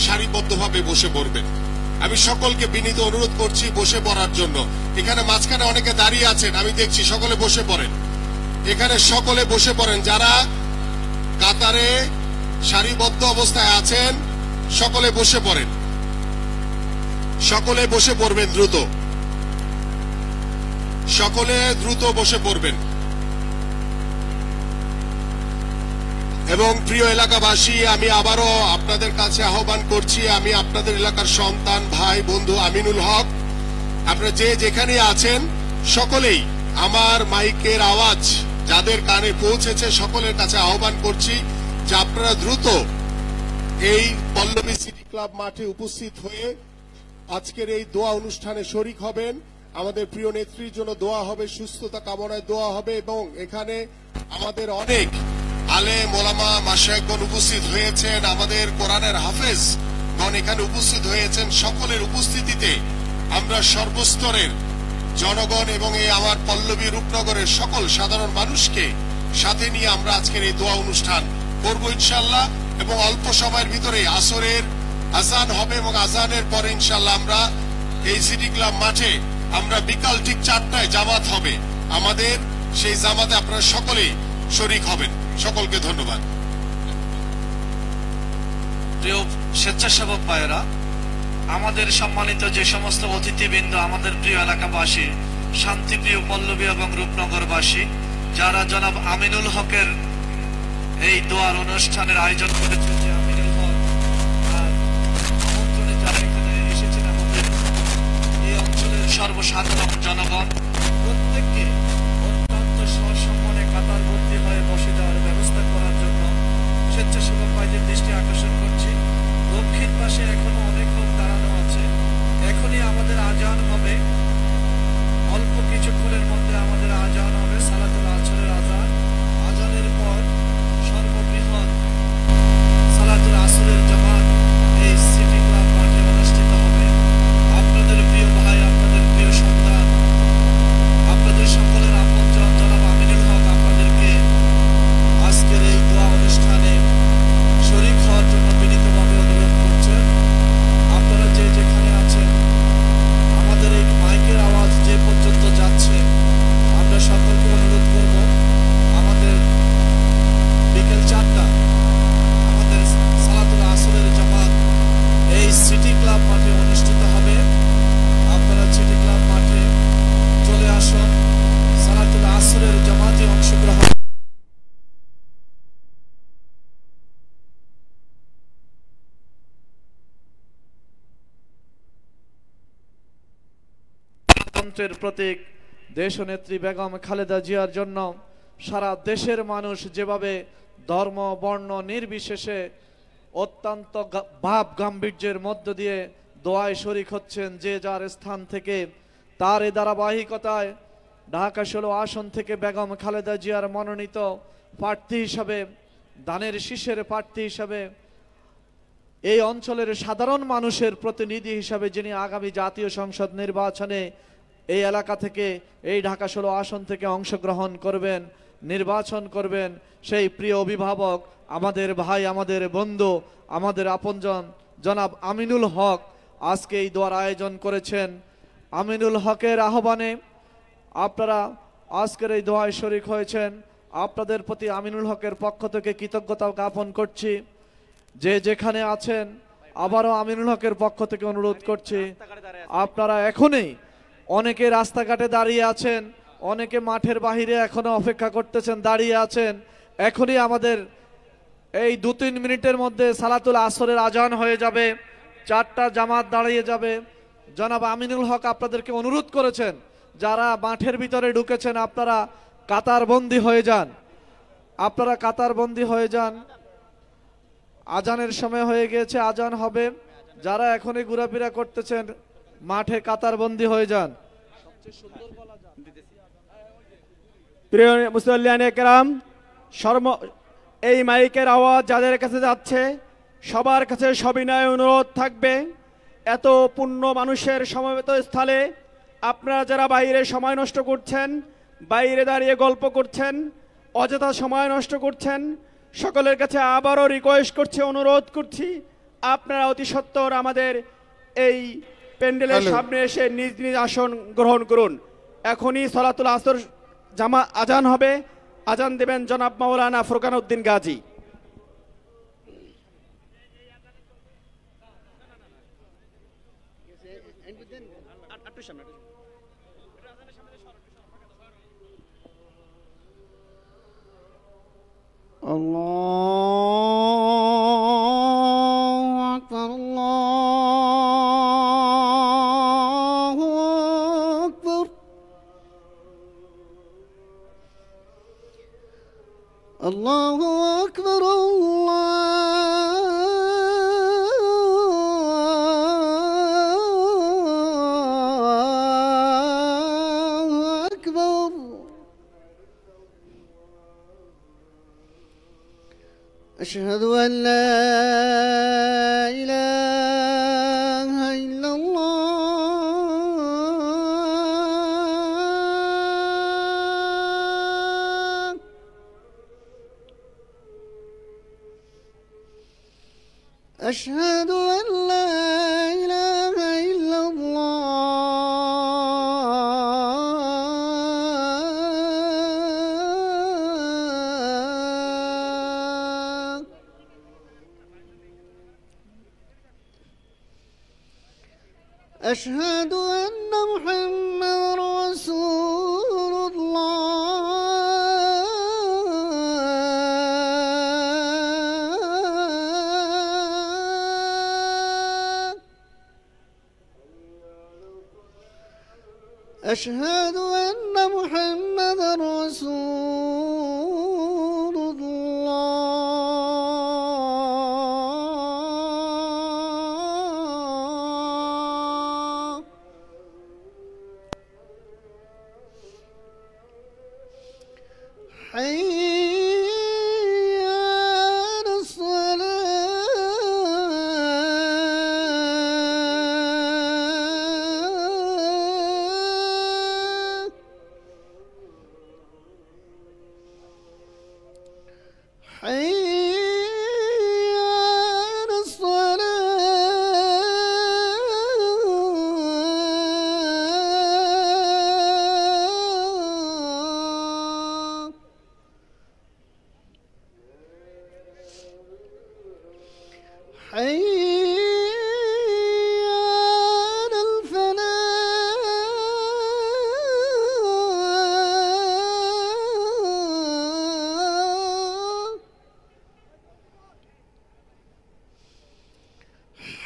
সারিবদ্ধভাবে বসে পড়বেন। আমি সকলকে বিনীত অনুরোধ করছি বসে পড়ার জন্য। এখানে মাঝখানে অনেকে দাঁড়িয়ে আছেন, আমি দেখছি, সকলে বসে পড়েন। এখানে সকলে বসে পড়েন। যারা কাতারে সারিবদ্ধ অবস্থায় আছেন সকলে বসে পড়েন। সকলে বসে পড়বেন দ্রুত, সকলে দ্রুত বসে পড়বেন। এবং প্রিয় এলাকাবাসী, আমি আবারও আপনাদের কাছে আহ্বান করছি, আমি আপনাদের এলাকার সন্তান, ভাই, বন্ধু আমিনুল হক। আপনারা যে যেখানে আছেন সকলেই আমার মাইকের আওয়াজ যাদের কানে পৌঁছেছে সকলের কাছে আহ্বান করছি যে আপনারা দ্রুত এই পল্লবী সিটি ক্লাব মাঠে উপস্থিত হয়ে আজকের এই দোয়া অনুষ্ঠানে শরীক হবেন। আমাদের প্রিয় নেত্রীর জন্য দোয়া হবে, সুস্থতা কামনায় দোয়া হবে এবং এখানে আমাদের অনেক আলেম ওলামা মাশায়েখগণ উপস্থিত হয়েছেন, আমাদের কোরআনের হাফেজগণ এখানে উপস্থিত হয়েছেন। সকলের উপস্থিতিতে আমরা সর্বস্তরের জনগণ এবং এই আমার পল্লবী রূপনগরের সকল সাধারণ মানুষকে সাথে নিয়ে আমরা আজকের এই দোয়া অনুষ্ঠান করব ইনশাআল্লাহ। এবং অল্প সময়ের ভিতরে আসরের আজান হবে এবং আজানের পরে ইনশাআল্লাহ আমরা এই সিটি ক্লাব মাঠে আমরা বিকাল ঠিক 4টায় জামাত হবে আমাদের, সেই জামাতে আপনারা সকলেই শরীক হবেন। সকলকে ধন্যবাদ। প্রিয় স্বেচ্ছাসেবক ভাইয়েরা, আমাদের সম্মানিত যে সমস্ত অতিথিবৃন্দ, আমাদের প্রিয় এলাকাবাসী, শান্তিপ্রিয় পল্লবী এবং রূপনগরবাসী, যারা জনাব আমিনুল হকের এই দোয়ার অনুষ্ঠানের আয়োজন করেছেন, যে আমিনুল হক আমন্ত্রণে যারা এখানে এসেছেন আমাদের এই অঞ্চলের সর্বসাধারণ জনগণ, প্রত্যেককে অত্যন্ত সসম্মানে কাতারবন্দি হয়ে বসে দেওয়ার ব্যবস্থা করার জন্য স্বেচ্ছাসেবক ভাইদের দৃষ্টি আকর্ষণ করছি। দক্ষিণ পাশে এখনো অনেক লোক দাঁড়ানো আছে। এখনই আমাদের আজান হবে, অল্প কিছুক্ষণের মধ্যে আমাদের আজান হবে, সালাতুল আসরের আজান। আজানের পর সর্ববৃহৎ সালাতুল আসরের জামাত এই সিটি ক্লাব মাঠে অনুষ্ঠিত হবে। আপনাদের প্রিয় ভাই, আপনাদের প্রিয় সন্তান, আপনাদের সকলের আপনজন জনাব আমিনুল হক আপনাদেরকে আজকের এই দোয়া অনুষ্ঠানে শরীক হওয়ার জন্য বিনীতভাবে অনুরোধ করছেন। আপনারা যে যেখানে আছেন, আমাদের এই মাইকের আওয়াজ যে পর্যন্ত যাচ্ছে, আমরা সকলকে অনুরোধ করব আমাদের বিকেল 4টা আমাদের সালাতুল আসরের জামাত এই সিটি ক্লাব মাঠে অনুষ্ঠিত হবে। আপনারা সিটি ক্লাব মাঠে চলে আসুন, সালাতুল আসরের জামাতে অংশগ্রহণ। গণতন্ত্রের প্রতীক দেশনেত্রী বেগম খালেদা জিয়ার জন্য সারা দেশের মানুষ যেভাবে ধর্ম বর্ণ নির্বিশেষে অত্যন্ত ভাব গাম্ভীর্যের মধ্য দিয়ে দোয়ায় শরীক হচ্ছেন, যে যার স্থান থেকে, তার এই ধারাবাহিকতায় ঢাকা 16 আসন থেকে বেগম খালেদা জিয়ার মনোনীত প্রার্থী হিসাবে, দানের শীষের প্রার্থী হিসাবে, এই অঞ্চলের সাধারণ মানুষের প্রতিনিধি হিসাবে যিনি আগামী জাতীয় সংসদ নির্বাচনে এই এলাকা থেকে, এই ঢাকা 16 আসন থেকে অংশগ্রহণ করবেন, নির্বাচন করবেন, সেই প্রিয় অভিভাবক, আমাদের ভাই, আমাদের বন্ধু, আমাদের আপনজন জনাব আমিনুল হক আজকে এই দোয়ার আয়োজন করেছেন। আমিনুল হকের আহ্বানে আপনারা আজকের এই দোয়ায় শরীক হয়েছেন। আপনাদের প্রতি আমিনুল হকের পক্ষ থেকে কৃতজ্ঞতা জ্ঞাপন করছি। যে যেখানে আছেন আবারও আমিনুল হকের পক্ষ থেকে অনুরোধ করছি, আপনারা এখনই, অনেকে রাস্তাঘাটে দাঁড়িয়ে আছেন, অনেকে মাঠের বাহিরে এখনো অপেক্ষা করতেছেন, দাঁড়িয়ে আছেন, এখনই আমাদের এই 2-3 মিনিটের মধ্যে সালাতুল আসরের আজান হয়ে যাবে, 4টা জামাত দাঁড়িয়ে যাবে। জনাব আমিনুল হক আপনাদেরকে অনুরোধ করেছেন, যারা মাঠের ভিতরে ঢুকেছেন আপনারা কাতারবন্দি হয়ে যান, আপনারা কাতারবন্দি হয়ে যান। আজানের সময় হয়ে গিয়েছে, আজান হবে। যারা এখনই ঘোরাফেরা করতেছেন মাঠে কাতারবন্দি হয়ে যান। প্রিয় মুসল্লিয়ানে কেরাম, এই মাইকের আওয়াজ যাদের কাছে যাচ্ছে সবার কাছে সবিনয় অনুরোধ থাকবে, এত পূর্ণ মানুষের সমবেত স্থলে আপনারা যারা বাইরে সময় নষ্ট করছেন, বাইরে দাঁড়িয়ে গল্প করছেন, অযথা সময় নষ্ট করছেন, সকলের কাছে আবারও রিকোয়েস্ট করছি, অনুরোধ করছি, আপনারা অতি সত্বর আমাদের এই প্যান্ডেলের সামনে এসে নিজ নিজ আসন গ্রহণ করুন। এখনই সলাতুল আসর আজান হবে। আজান দেবেন জনাব মাওলানা ফুরকান উদ্দিন গাজী। আল্লাহু আকবার, আল্লাহু আকবার, আল্লাহু আকবার, আল্লাহু আকবার। أشهد أن لا إله إلا الله. أشهد أن لا إله إلا الله. أشهد أن محمد رسول الله. أشهد أن محمد رسول الله. حي على الصلاة. حي على الصلاة. حي على الفلاح.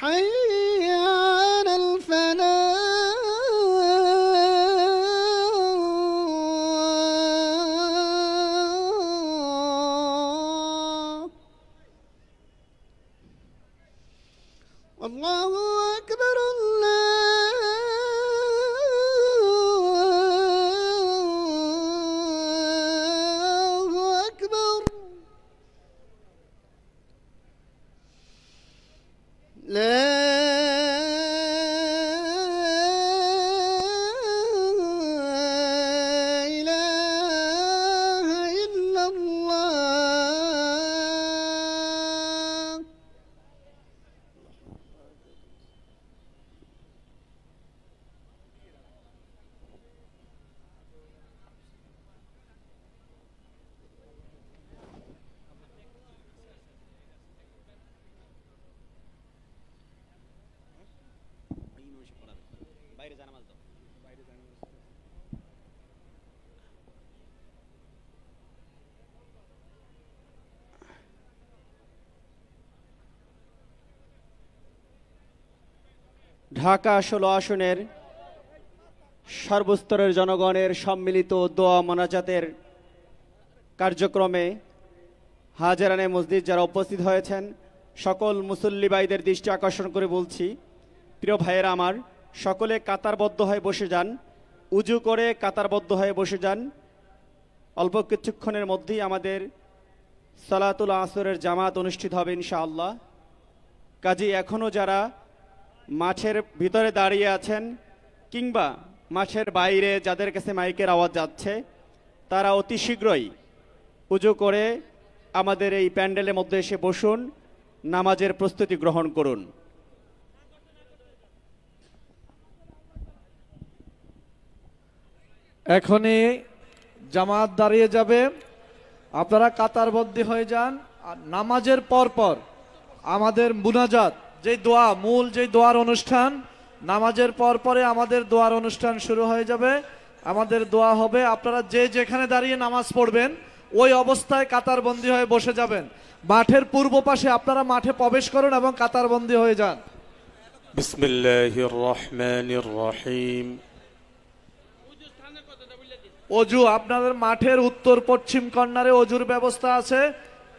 حي على الفلاح. الله أكبر، الله أكبر. لا إله إلا الله. ঢাকা 16 আসনের সর্বস্তরের জনগণের সম্মিলিত দোয়া মোনাজাতের কার্যক্রমে হাজারানে মসজিদ যারা উপস্থিত হয়েছেন সকল মুসল্লি ভাইদের দৃষ্টি আকর্ষণ করে বলছি, প্রিয় ভাইয়েরা আমার, সকলে কাতারবদ্ধ হয়ে বসে যান, উজু করে কাতারবদ্ধ হয়ে বসে যান। অল্প কিছুক্ষণের মধ্যেই আমাদের সালাতুল আসরের জামাত অনুষ্ঠিত হবে ইনশাআল্লাহ। কাজী এখনও যারা মাঠের ভিতরে দাঁড়িয়ে আছেন কিংবা মাঠের বাইরে যাদের কাছে মাইকের আওয়াজ যাচ্ছে, তারা অতি শীঘ্রই উজু করে আমাদের এই প্যান্ডেলের মধ্যে এসে বসুন নামাজের প্রস্তুতি গ্রহণ করুন। এখনই জামাত দাঁড়িয়ে যাবে, আপনারা কাতারবদ্ধ হয়ে যান। আর নামাজের পর পর আমাদের মুনাজাত, যে দোয়া, মূল যে দোয়ার অনুষ্ঠান, নামাজের পর পরে আমাদের দোয়ার অনুষ্ঠান শুরু হয়ে যাবে। আমাদের দোয়া হবে, আপনারা যে যেখানে দাঁড়িয়ে নামাজ পড়বেন ওই অবস্থায় কাতারবন্দি হয়ে বসে যাবেন। মাঠের পূর্ব পাশে আপনারা মাঠে প্রবেশ করুন এবং কাতারবন্দি হয়ে যান। বিসমিল্লাহির রহমানির রহিম। অজু আপনাদের মাঠের উত্তর পশ্চিম কর্নারে অজুর ব্যবস্থা আছে।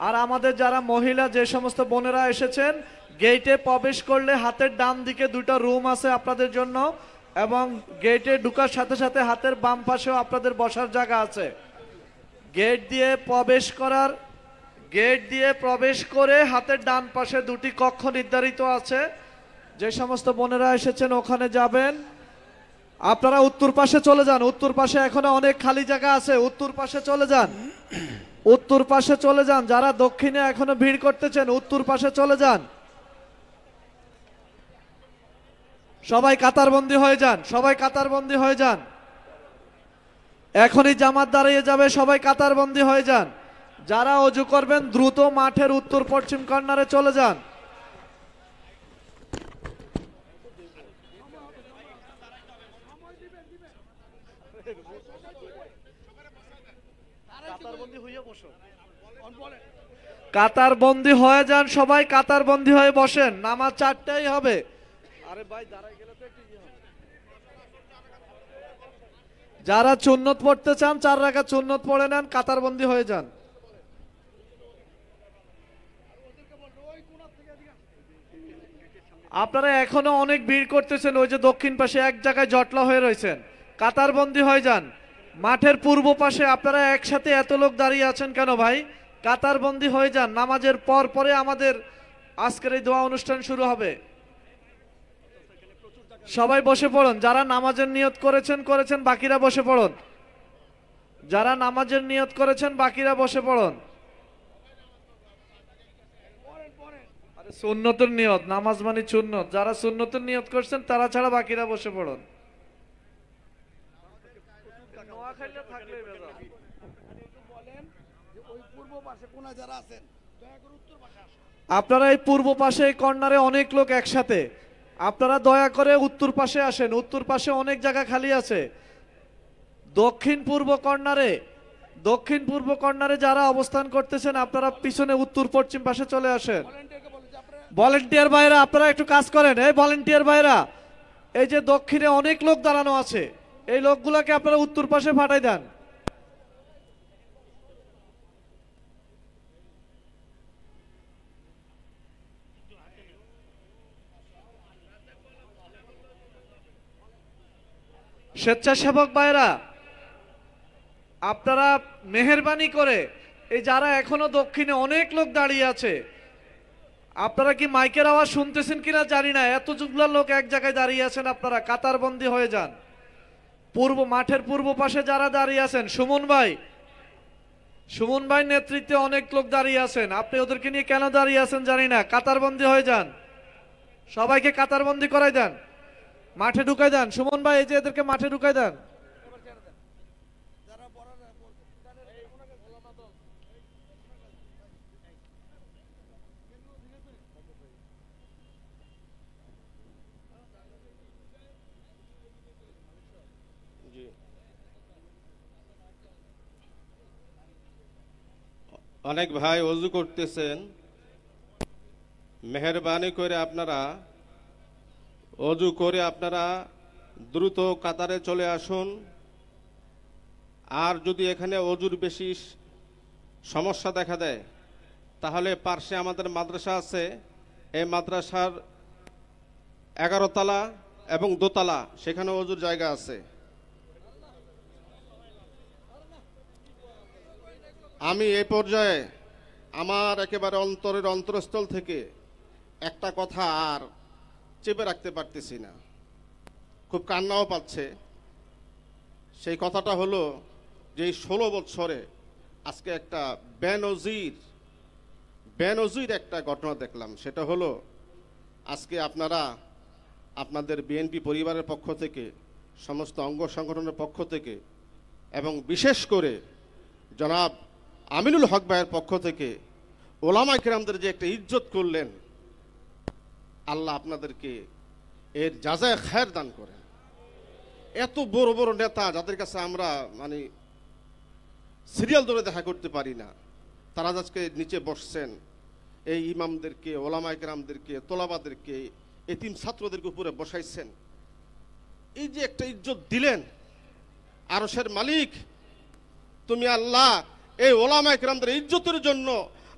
আর আমাদের যারা মহিলা, যে সমস্ত বোনেরা এসেছেন, গেটে প্রবেশ করলে হাতের ডান দিকে দুটো রুম আছে আপনাদের জন্য, এবং গেটে ঢোকার সাথে সাথে হাতের বাম পাশেও আপনাদের বসার জায়গা আছে। গেট দিয়ে প্রবেশ করে হাতের ডান পাশে দুটি কক্ষ নির্ধারিত আছে। যে সমস্ত বোনেরা এসেছেন ওখানে যাবেন। আপনারা উত্তর পাশে চলে যান, উত্তর পাশে এখনো অনেক খালি জায়গা আছে, উত্তর পাশে চলে যান, উত্তর পাশে চলে যান। যারা দক্ষিণে এখনো ভিড় করতেছেন উত্তর পাশে চলে যান। সবাই কাতারবন্দি হয়ে যান, সবাই কাতারবন্দি হয়ে যান। এখনই জামাত দাঁড়িয়ে যাবে, সবাই কাতারবন্দি হয়ে যান। যারা অজু করবেন দ্রুত মাঠের উত্তর পশ্চিম কর্নারে চলে যান। কাতারবন্দি হয়ে যান, সবাই কাতারবন্দি হয়ে বসেন। নামাজ 4টায় হবে। আরে ভাই দাঁড়াই গেলে তো একটু ইয়ে হবে। যারা সুন্নত পড়তে চান 4 রাকাত সুন্নত পড়ে নেন, কাতারবন্দি হয়ে যান। আপনারা এখনো অনেক ভিড় করতেছেন, ওই যে দক্ষিণ পাশে এক জায়গায় জটলা হয়ে রয়েছেন, কাতারবন্দি হয়ে যান। মাঠের পূর্ব পাশে আপনারা একসাথে এত লোক দাঁড়িয়ে আছেন কেন ভাই? কাতারবন্দি হয়ে যান। নামাজের পর পরে আমাদের আজকের এই দোয়া অনুষ্ঠান শুরু হবে। সবাই বসে পড়ুন। যারা নামাজের নিয়ত করেছেন বাকিরা বসে পড়ুন। যারা নামাজের নিয়ত করেছেন বাকিরা বসে পড়ুন। আরে সুন্নতের নিয়ত, নামাজ মানে সুন্নত। যারা সুন্নতের নিয়ত করছেন তারা ছাড়া বাকিরা বসে পড়ুন। আপনারা এই পূর্ব পাশে কর্নারে অনেক লোক একসাথে, আপনারা দয়া করে উত্তর পাশে আসেন। উত্তর পাশে অনেক জায়গা খালি আছে। দক্ষিণ পূর্ব কর্নারে যারা অবস্থান করতেছেন আপনারা পিছনে উত্তর পশ্চিম পাশে চলে আসেন। ভলেন্টিয়ার ভাইরা আপনারা একটু কাজ করেন। এই ভলেন্টিয়ার ভাইরা, এই যে দক্ষিণে অনেক লোক দাঁড়ানো আছে, এই লোকগুলোকে আপনারা উত্তর পাশে পাঠাই দেন। স্বেচ্ছাসেবক ভাইরা, আপনারা মেহেরবানি করে, এই যারা এখনো দক্ষিণে অনেক লোক দাঁড়িয়ে আছে, আপনারা কি মাইকের আওয়াজ শুনতেছেন কিনা জানি না, এত জুগলা লোক এক জায়গায় দাঁড়িয়ে আছেন, আপনারা কাতারবন্দি হয়ে যান। মাঠের পূর্ব পাশে যারা দাঁড়িয়ে আছেন, সুমন ভাই নেতৃত্বে অনেক লোক দাঁড়িয়ে আছেন, আপনি ওদেরকে নিয়ে কেন দাঁড়িয়ে আছেন জানি না, কাতারবন্দি হয়ে যান। সবাইকে কাতারবন্দি করাই দেন, মাঠে ঢুকাই দেন। সুমন ভাই, এই যে এদেরকে মাঠে ঢুকাই দেন। অনেক ভাই ওযু করতেছেন, মেহেরবানি করে আপনারা ওযু করে আপনারা দ্রুত কাতারে চলে আসুন। আর যদি এখানে ওযুর বেশি সমস্যা দেখা দেয় তাহলে পার্শ্বে আমাদের মাদ্রাসা আছে, এই মাদ্রাসার 11 তলা এবং 2 তলা, সেখানে ওযুর জায়গা আছে। আমি এই পর্যায়ে আমার একেবারে অন্তরের অন্তরস্থল থেকে একটা কথা আর চেপে রাখতে পারতেছি না, খুব কান্নাও পাচ্ছে। সেই কথাটা হলো যে এই 16 বছরে আজকে একটা বেনজির বেনজির একটা ঘটনা দেখলাম। সেটা হলো আজকে আপনারা আপনাদের বিএনপি পরিবারের পক্ষ থেকে, সমস্ত অঙ্গ সংগঠনের পক্ষ থেকে এবং বিশেষ করে জনাব আমিনুল হক ভাইয়ের পক্ষ থেকে ওলামায়ে কেরামদের যে একটা ইজ্জত করলেন, আল্লাহ আপনাদেরকে এর জাযায়ে খায়ের দান করেন। এত বড় বড় নেতা যাদের কাছে আমরা মানে সিরিয়াল ধরে দেখা করতে পারি না, তারা আজকে নিচে বসছেন, এই ইমামদেরকে, ওলামায়ে কেরামদেরকে, তোলাবাদেরকে, এতিম ছাত্রদেরকে উপরে বসাইছেন। এই যে একটা ইজ্জত দিলেন, আরশের মালিক তুমি আল্লাহ এই ওলামায়ে কেরামদের ইজ্জতের জন্য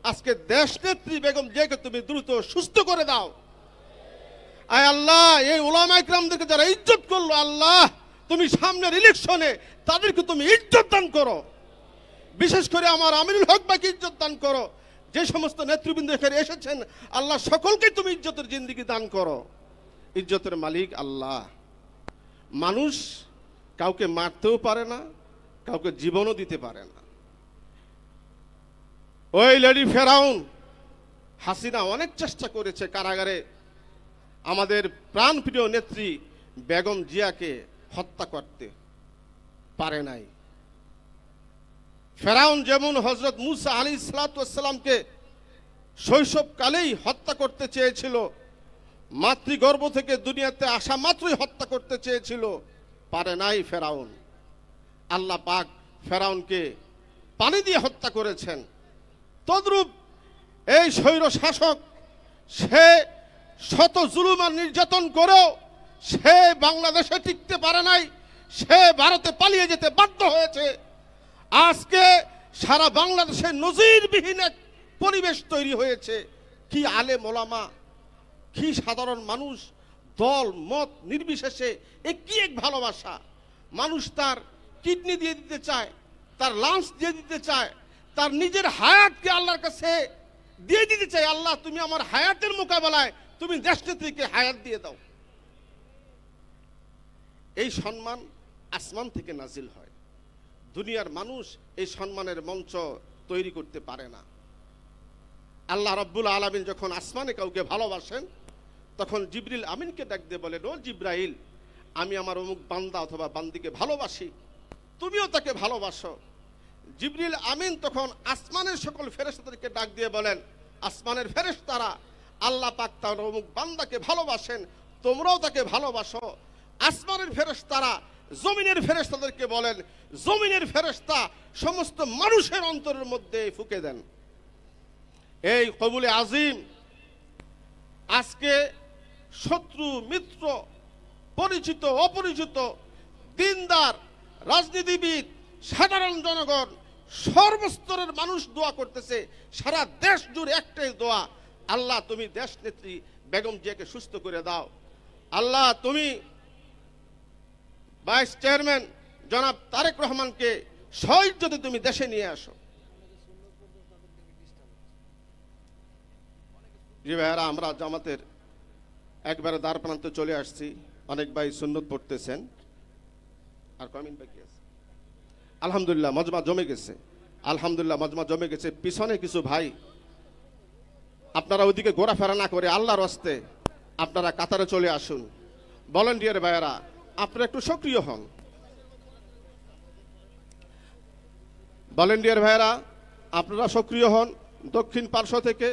আজকে দেশ নেত্রী বেগম জিয়াকে তুমি দ্রুত সুস্থ করে দাও। আয় আল্লাহ, এই ওলামায়ে কেরামদেরকে যারা ইজ্জত করলো, আল্লাহ তুমি সামনের ইলেকশনে তাদেরকে তুমি ইজ্জত দান করো। বিশেষ করে আমার আমিনুল হক ভাইকে ইজ্জত দান করো। যে সমস্ত নেতৃবৃন্দ এখানে এসেছেন, আল্লাহ সকলকে তুমি ইজ্জতের জিন্দেগি দান করো। ইজ্জতের মালিক আল্লাহ। মানুষ কাউকে মারতেও পারে না, কাউকে জীবনও দিতে পারে না। ওই লেডি ফেরাউন হাসিনা অনেক চেষ্টা করেছে কারাগারে আমাদের প্রাণপ্রিয় নেত্রী বেগম জিয়াকে হত্যা করতে, পারে নাই। ফেরাউন যেমন হযরত মুসা আলাইহিস সালামকে শৈশবকালেই হত্যা করতে চেয়েছিল, মাতৃগর্ভ থেকে দুনিয়াতে আসা মাত্রই হত্যা করতে চেয়েছিল, পারে নাই ফেরাউন। আল্লাহ পাক ফেরাউনকে পানি দিয়ে হত্যা করেছেন। তদ্রূপ এই স্বৈর শাসক, সে শত জুলুম আর নির্যাতন করেও সে বাংলাদেশে টিকতে পারে নাই, সে ভারতে পালিয়ে যেতে বাধ্য হয়েছে। আজকে সারা বাংলাদেশে নজিরবিহীন এক পরিবেশ তৈরি হয়েছে। কি আলেম ওলামা, কি সাধারণ মানুষ, দল মত নির্বিশেষে একই এক ভালোবাসা। মানুষ তার কিডনি দিয়ে দিতে চায়, তার লাঞ্চ দিয়ে দিতে চায়, তার নিজের হায়াতকে আল্লাহর কাছে দিয়ে দিতে চায়। আল্লাহ তুমি আমার হায়াতের মোকাবেলায় তুমি দেশনেত্রীকে হায়াত দিয়ে দাও। এই সম্মান আসমান থেকে নাজিল হয়। দুনিয়ার মানুষ এই সম্মানের মঞ্চ তৈরি করতে পারে না। আল্লাহ রাব্বুল আলামিন যখন আসমানে কাউকে ভালোবাসেন, তখন জিবরিল আমিনকে ডাক দিয়ে বলেন, ও জিব্রাইল, আমি আমার অমুক বান্দা অথবা বান্দিকে ভালোবাসি, তুমিও তাকে ভালোবাসো। জিবরিল আমিন তখন আসমানের সকল ফেরেশতাদেরকে ডাক দিয়ে বলেন, আসমানের ফেরেশতারা, আল্লাহ পাক তার অমুক বান্দাকে ভালোবাসেন, তোমরাও তাকে ভালোবাসো। আসমানের ফেরেশতারা জমিনের ফেরেশতাদেরকে বলেন, জমিনের ফেরেশতা সমস্ত মানুষের অন্তরের মধ্যে ফুঁকে দেন। এই কবুলে আজিম আজকে শত্রু মিত্র, পরিচিত অপরিচিত, দিনদার, রাজনীতিবিদ, সাধারণ জনগণ, সর্বস্তরের মানুষ দোয়া করতেছে। সারা দেশ জুড়ে একটাই দোয়া, আল্লাহ তুমি দেশ নেত্রী বেগম জিয়াকে সুস্থ করে দাও। আল্লাহ তুমি ভাইস চেয়ারম্যান জনাব তারেক রহমানকে সহজে তুমি দেশে নিয়ে আসো। জি ভাইয়ারা, আমরা জামাতের একবারে দ্বার প্রান্তে চলে আসছি। অনেক ভাই সুন্নত পড়তেছেন, আর কমিন বাকি আছে। আলহামদুলিল্লাহ মজমা জমে গেছে, আলহামদুলিল্লাহ মজমা জমে গেছে। পিছনে কিছু ভাই, আপনারা ওইদিকে ঘোরাফেরা না করে আল্লাহর হস্তে আপনারা কাতারে চলে আসুন। ভলান্টিয়ার ভাইয়ারা, আপনারা একটু সক্রিয় হন। ভলান্টিয়ার ভাইয়ারা, আপনারা সক্রিয় হন। দক্ষিণ পার্শ্ব থেকে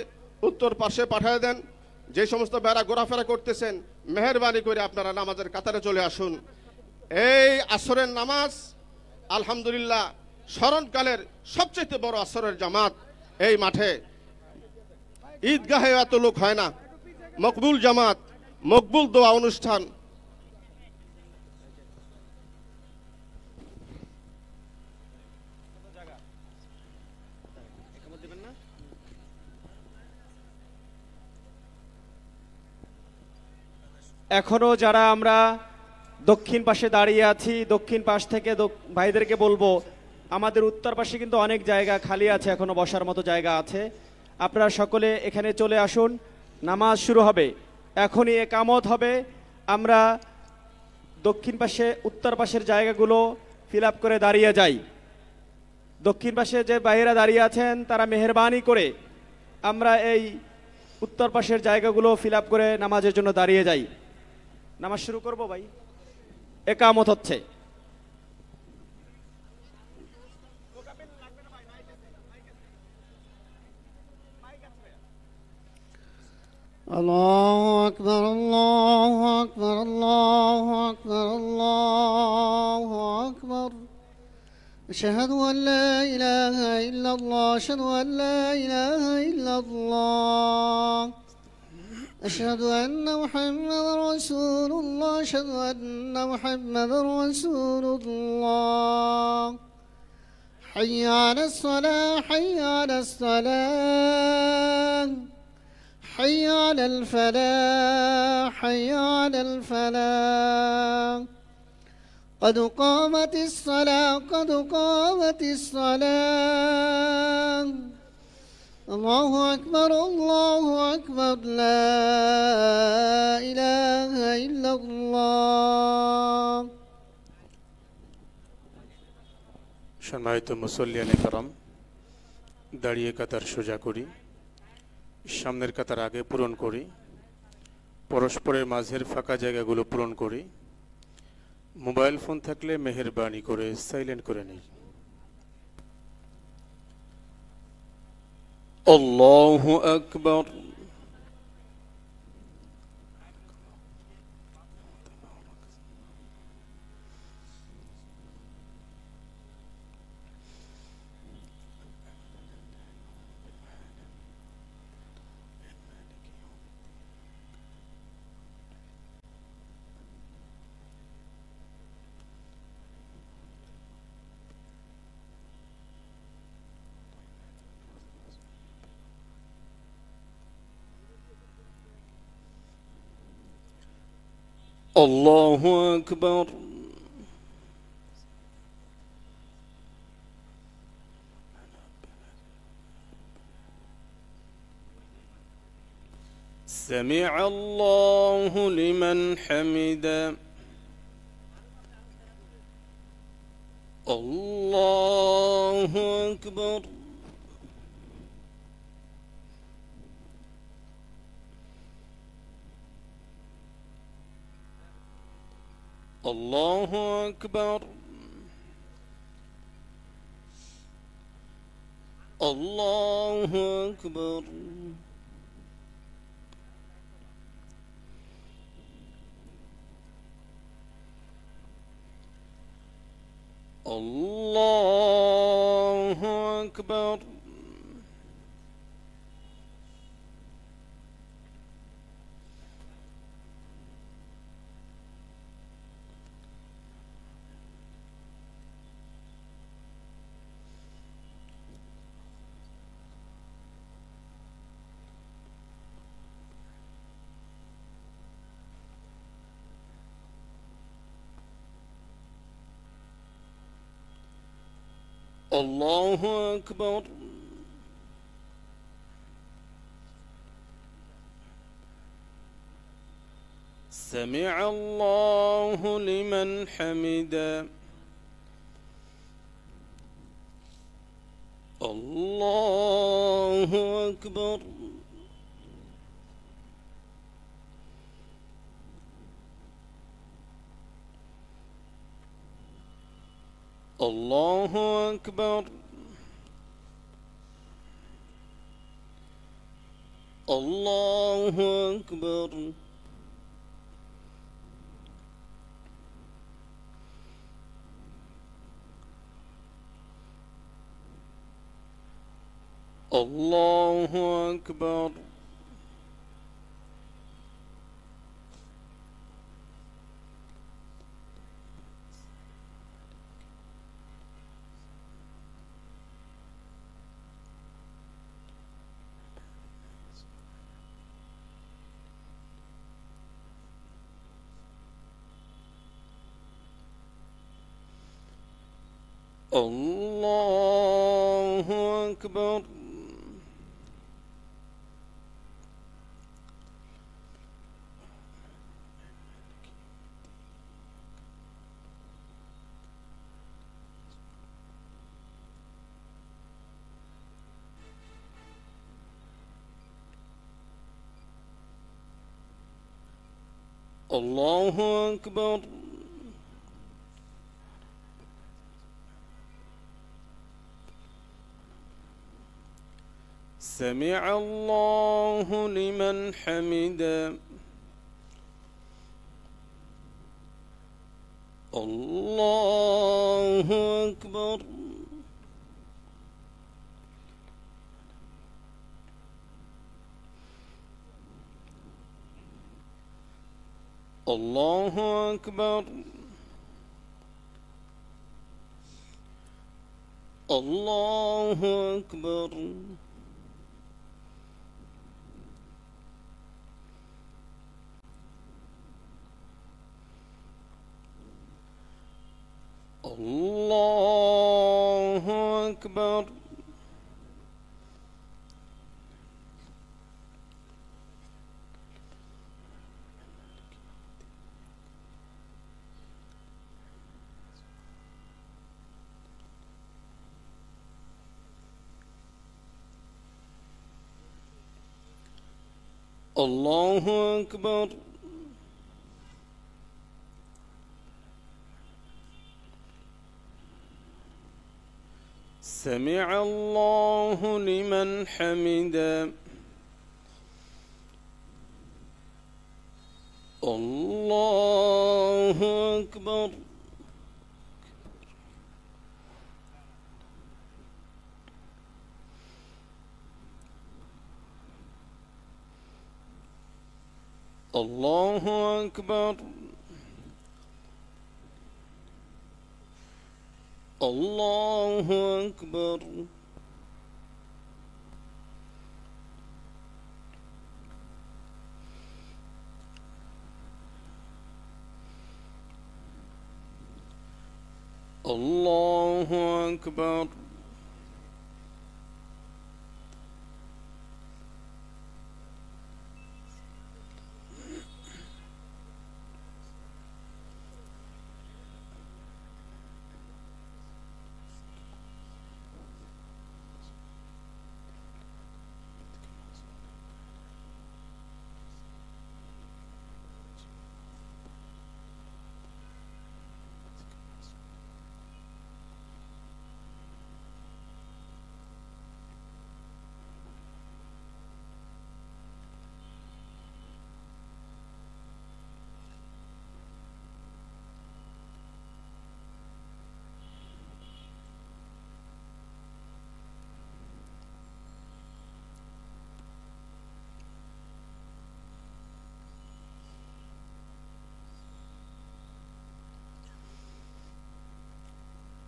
উত্তর পার্শ্বে পাঠিয়ে দেন। যে সমস্ত ভাইয়ারা ঘোরাফেরা করতেছেন, মেহেরবানি করে আপনারা নামাজের কাতারে চলে আসুন। এই আসরের নামাজ আলহামদুলিল্লাহ স্মরণকালের সবচেয়ে বড় আসরের জামাত এই মাঠে। ঈদগাহে এত লোক হয় না। মকবুল জামাত, মকবুল দোয়া অনুষ্ঠান। এখনো যারা আমরা দক্ষিণ পাশে দাঁড়িয়ে আছি, দক্ষিণ পাশ থেকে ভাইদেরকে বলবো, আমাদের উত্তর পাশে কিন্তু অনেক জায়গা খালি আছে, এখনো বসার মতো জায়গা আছে। আপনারা সকলে এখানে চলে আসুন। নামাজ শুরু হবে, এখনই একামত হবে। আমরা দক্ষিণ পাশে উত্তর পাশের জায়গাগুলো ফিল আপ করে দাঁড়িয়ে যাই। দক্ষিণ পাশে যে ভাইয়েরা দাঁড়িয়ে আছেন, তারা মেহেরবানি করে আমরা এই উত্তর পাশের জায়গাগুলো ফিল আপ করে নামাজের জন্য দাঁড়িয়ে যাই। নামাজ শুরু করব ভাই। একামত হচ্ছে। الله أكبر الله أكبر الله أكبر الله أكبر أشهد أن لا إله إلا الله أشهد أن لا إله إلا الله أشهد أن محمد رسول الله أشهد أن محمد رسول الله حي على الصلاة حي على الصلاة حي على الفلاح حي على الفلاح قد قامت الصلاة قد قامت الصلاة الله أكبر الله أكبر لا إله إلا الله সম্মানিত মুসল্লিয়ানে کرام দাঁড়িয়ে কাতার সোজা করি, সামনের কাতার আগে পূরণ করি, পরস্পরের মাঝের ফাঁকা জায়গাগুলো পূরণ করি। মোবাইল ফোন থাকলে মেহেরবানি করে সাইলেন্ট করে নিই। আল্লাহু আকবার। আল্লাহু আকবার। سمع الله لمن حمده الله أكبر الله أكبر الله أكبر الله أكبر الله أكبر سمع الله لمن حمده الله أكبر الله أكبر الله أكبر الله أكبر الله أكبر الله أكبر. سمع الله لمن حمده. الله أكبر. الله أكبر. الله أكبر. الله أكبر. الله أكبر. سمع الله لمن حمده. الله أكبر. الله أكبر. الله أكبر. الله أكبر.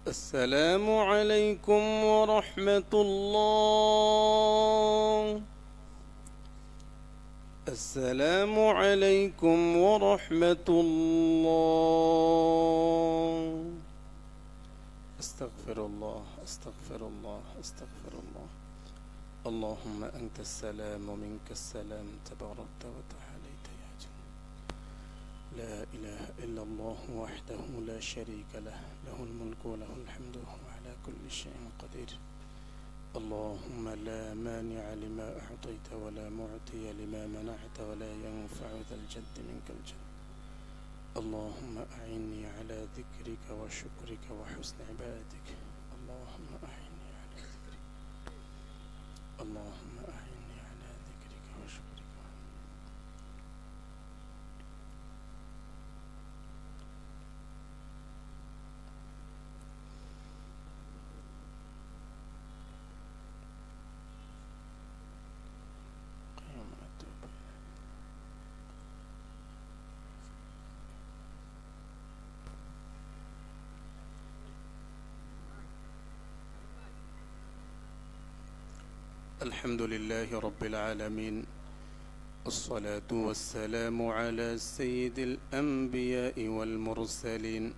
السلام عليكم ورحمة الله. السلام عليكم ورحمة الله. أستغفر الله أستغفر الله أستغفر الله. اللهم أنت السلام ومنك السلام تباركت وتعاليت يا جل. لا إله إلا الله وحده لا شريك له، له الملك وله الحمد وهو على كل شيء قدير. اللهم لا مانع لما أعطيت ولا معطي لما منعت ولا ينفع ذا الجد منك الجد. اللهم أعني على ذكرك وشكرك وحسن عبادتك. اللهم أعني على ذكرك. اللهم أعني على ذكرك وشكرك. الحمد لله رب العالمين، الصلاة والسلام على سيد الأنبياء والمرسلين.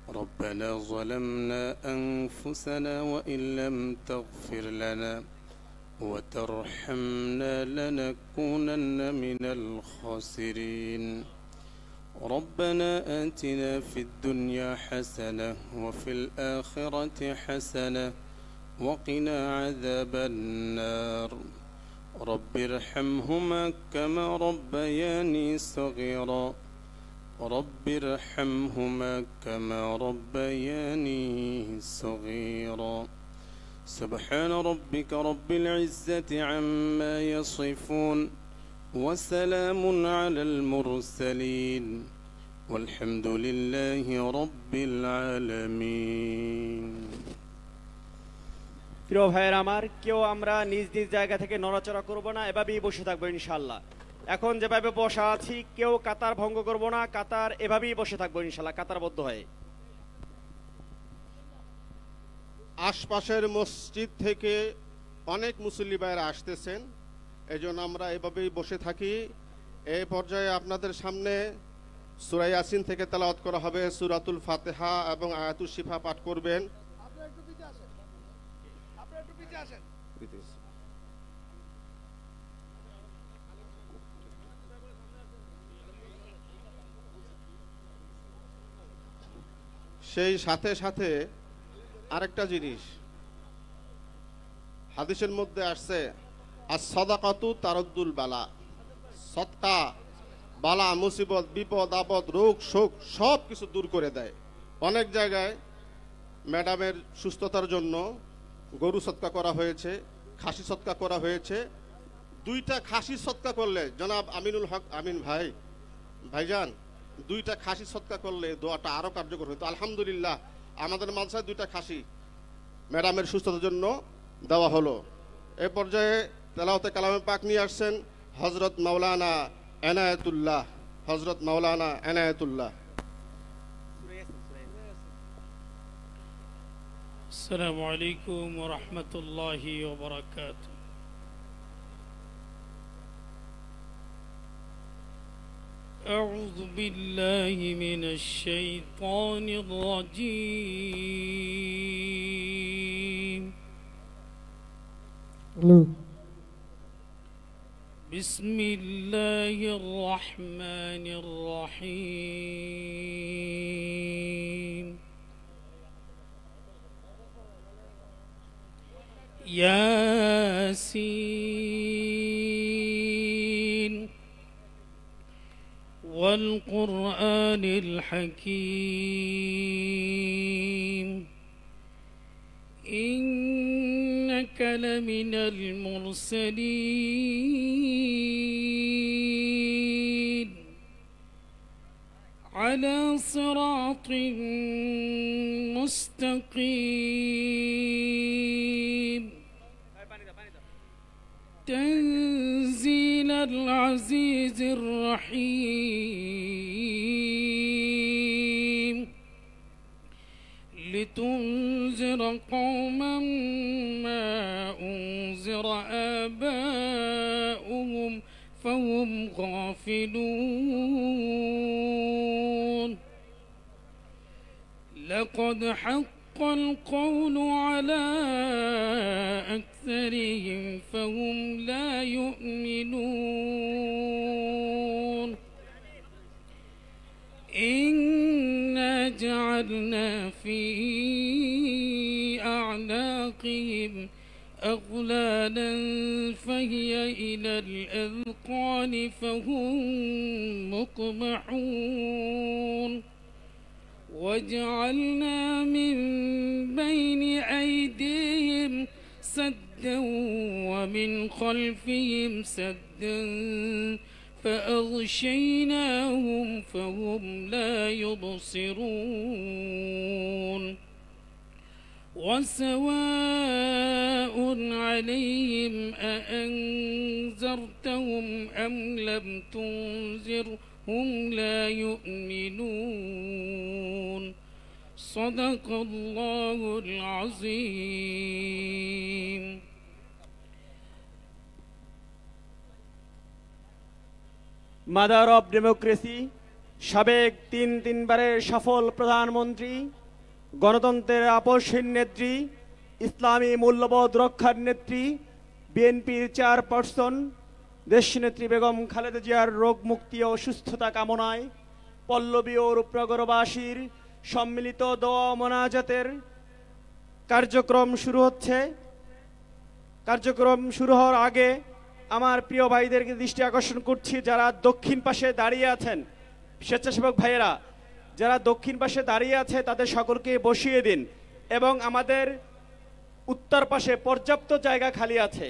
ربنا ظلمنا أنفسنا وإن لم تغفر لنا وترحمنا لنكونن من الخاسرين. ربنا آتنا في الدنيا حسنة وفي الآخرة حسنة وقنا عذاب النار. رب ارحمهما كما ربياني صغيرا رب ارحمهما كما ربياني صغيرا سبحان ربك رب العزة عما يصفون وسلام على المرسلين والحمد لله رب العالمين প্রিয় ভাইয়েরা আমার, কেউ আমরা নিজ নিজ জায়গা থেকে নড়াচড়া করব না, এভাবেই বসে থাকবো ইনশাআল্লাহ। এখন যেভাবে বসা আছি কেউ কাতার ভঙ্গ করব না, কাতার এভাবেই বসে থাকবো ইনশাআল্লাহ, কাতারবদ্ধ হয়ে। আশপাশের মসজিদ থেকে অনেক মুসল্লি ভাইরা আসতেছেন, এজন্য আমরা এভাবেই বসে থাকি। এই পর্যায়ে আপনাদের সামনে সূরা ইয়াসিন থেকে তেলাওয়াত করা হবে, সূরাতুল ফাতিহা এবং আয়াতুল শিফা পাঠ করবেন। সেই সাথে সাথে আরেকটা জিনিস হাদিসের মধ্যে আসছে, as-সাদাকাতু তারাদ্দুল বালা, সদকা বালা মুসিবত বিপদ আপদ রোগ শোক সব কিছু দূর করে দেয়। অনেক জায়গায় ম্যাডামের সুস্থতার জন্য গরু সদকা করা হয়েছে, খাসি সদকা করা হয়েছে। 2টা খাসি সদকা করলে, জনাব আমিনুল হক আমিন ভাইজান 2টা খাসি সদকা করলে দোয়াটা আরো কার্যকর হতো। আলহামদুলিল্লাহ আমাদের মাদ্রাসায় 2টা খাসি ম্যাডামের সুস্থতার জন্য দেওয়া হলো। এ পর্যায়ে তেলাওয়াতে কালামে পাক নিয়ে আসছেন Hazrat Maulana Enayetullah, Hazrat Maulana Enayetullah. السلام عليكم ورحمة الله وبركاته. أعوذ بالله من الشيطان الرجيم. بسم الله الرحمن الرحيم. ياسين والقرآن الحكيم إنك لمن المرسلين على صراط مستقيم تنزيل العزيز الرحيم لتنذر قوما ما أنذر آباؤهم فهم غافلون لقد حق القول على أكثرهم فهم لا يؤمنون إنا جعلنا في أعناقهم أغلالا فهي إلى الأذقان فهم مقمحون وجعلنا من بين أيديهم سدا ومن خلفهم سدا فأغشيناهم فهم لا يبصرون وسواء عليهم أأنذرتهم أم لم تنذرهم لا يؤمنون صدق الله العظيم. Mother of democracy, সাবেক তিনবারের সফল প্রধানমন্ত্রী, গণতন্ত্রের আপসহীন নেত্রী, ইসলামী মূল্যবোধ রক্ষার নেত্রী, বিএনপির চেয়ারপারসন দেশনেত্রী বেগম খালেদা জিয়ার রোগ মুক্তি ও সুস্থতা কামনায় পল্লবী ও রূপনগরবাসীর সম্মিলিত দোয়া মোনাজাতের কার্যক্রম শুরু হচ্ছে। কার্যক্রম শুরু হওয়ার আগে আমার প্রিয় ভাইদেরকে দৃষ্টি আকর্ষণ করছি, যারা দক্ষিণ পাশে দাঁড়িয়ে আছেন, স্বেচ্ছাসেবক ভাইয়েরা যারা দক্ষিণ পাশে দাঁড়িয়ে আছে তাদের সকলকে বসিয়ে দিন, এবং আমাদের উত্তর পাশে পর্যাপ্ত জায়গা খালি আছে।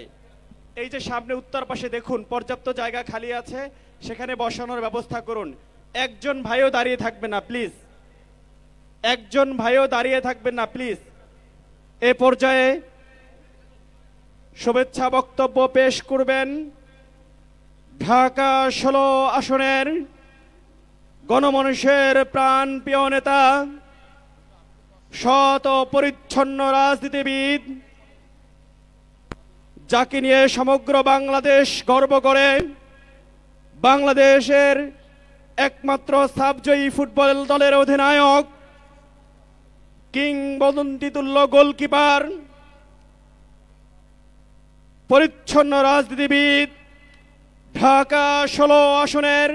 এই যে সামনে উত্তর পাশে দেখুন পর্যাপ্ত জায়গা খালি আছে, সেখানে বসানোর ব্যবস্থা করুন। একজন ভাইও দাঁড়িয়ে থাকবেন না প্লিজ, একজন ভাইও দাঁড়িয়ে থাকবেন না প্লিজ। এ পর্যায়ে শুভেচ্ছা বক্তব্য পেশ করবেন ঢাকা 16 আসনের গণমানুষের প্রাণ প্রিয় নেতা, সৎ ও পরিচ্ছন্ন রাজনীতিবিদ, যাকে নিয়ে সমগ্র বাংলাদেশ গর্ব করে, বাংলাদেশের একমাত্র সাবজয়ী ফুটবল দলের অধিনায়ক, কিংবদন্তিতুল্য গোলকিপার, পরিচ্ছন্ন রাজনীতিবিদ, ঢাকা 16 আসনের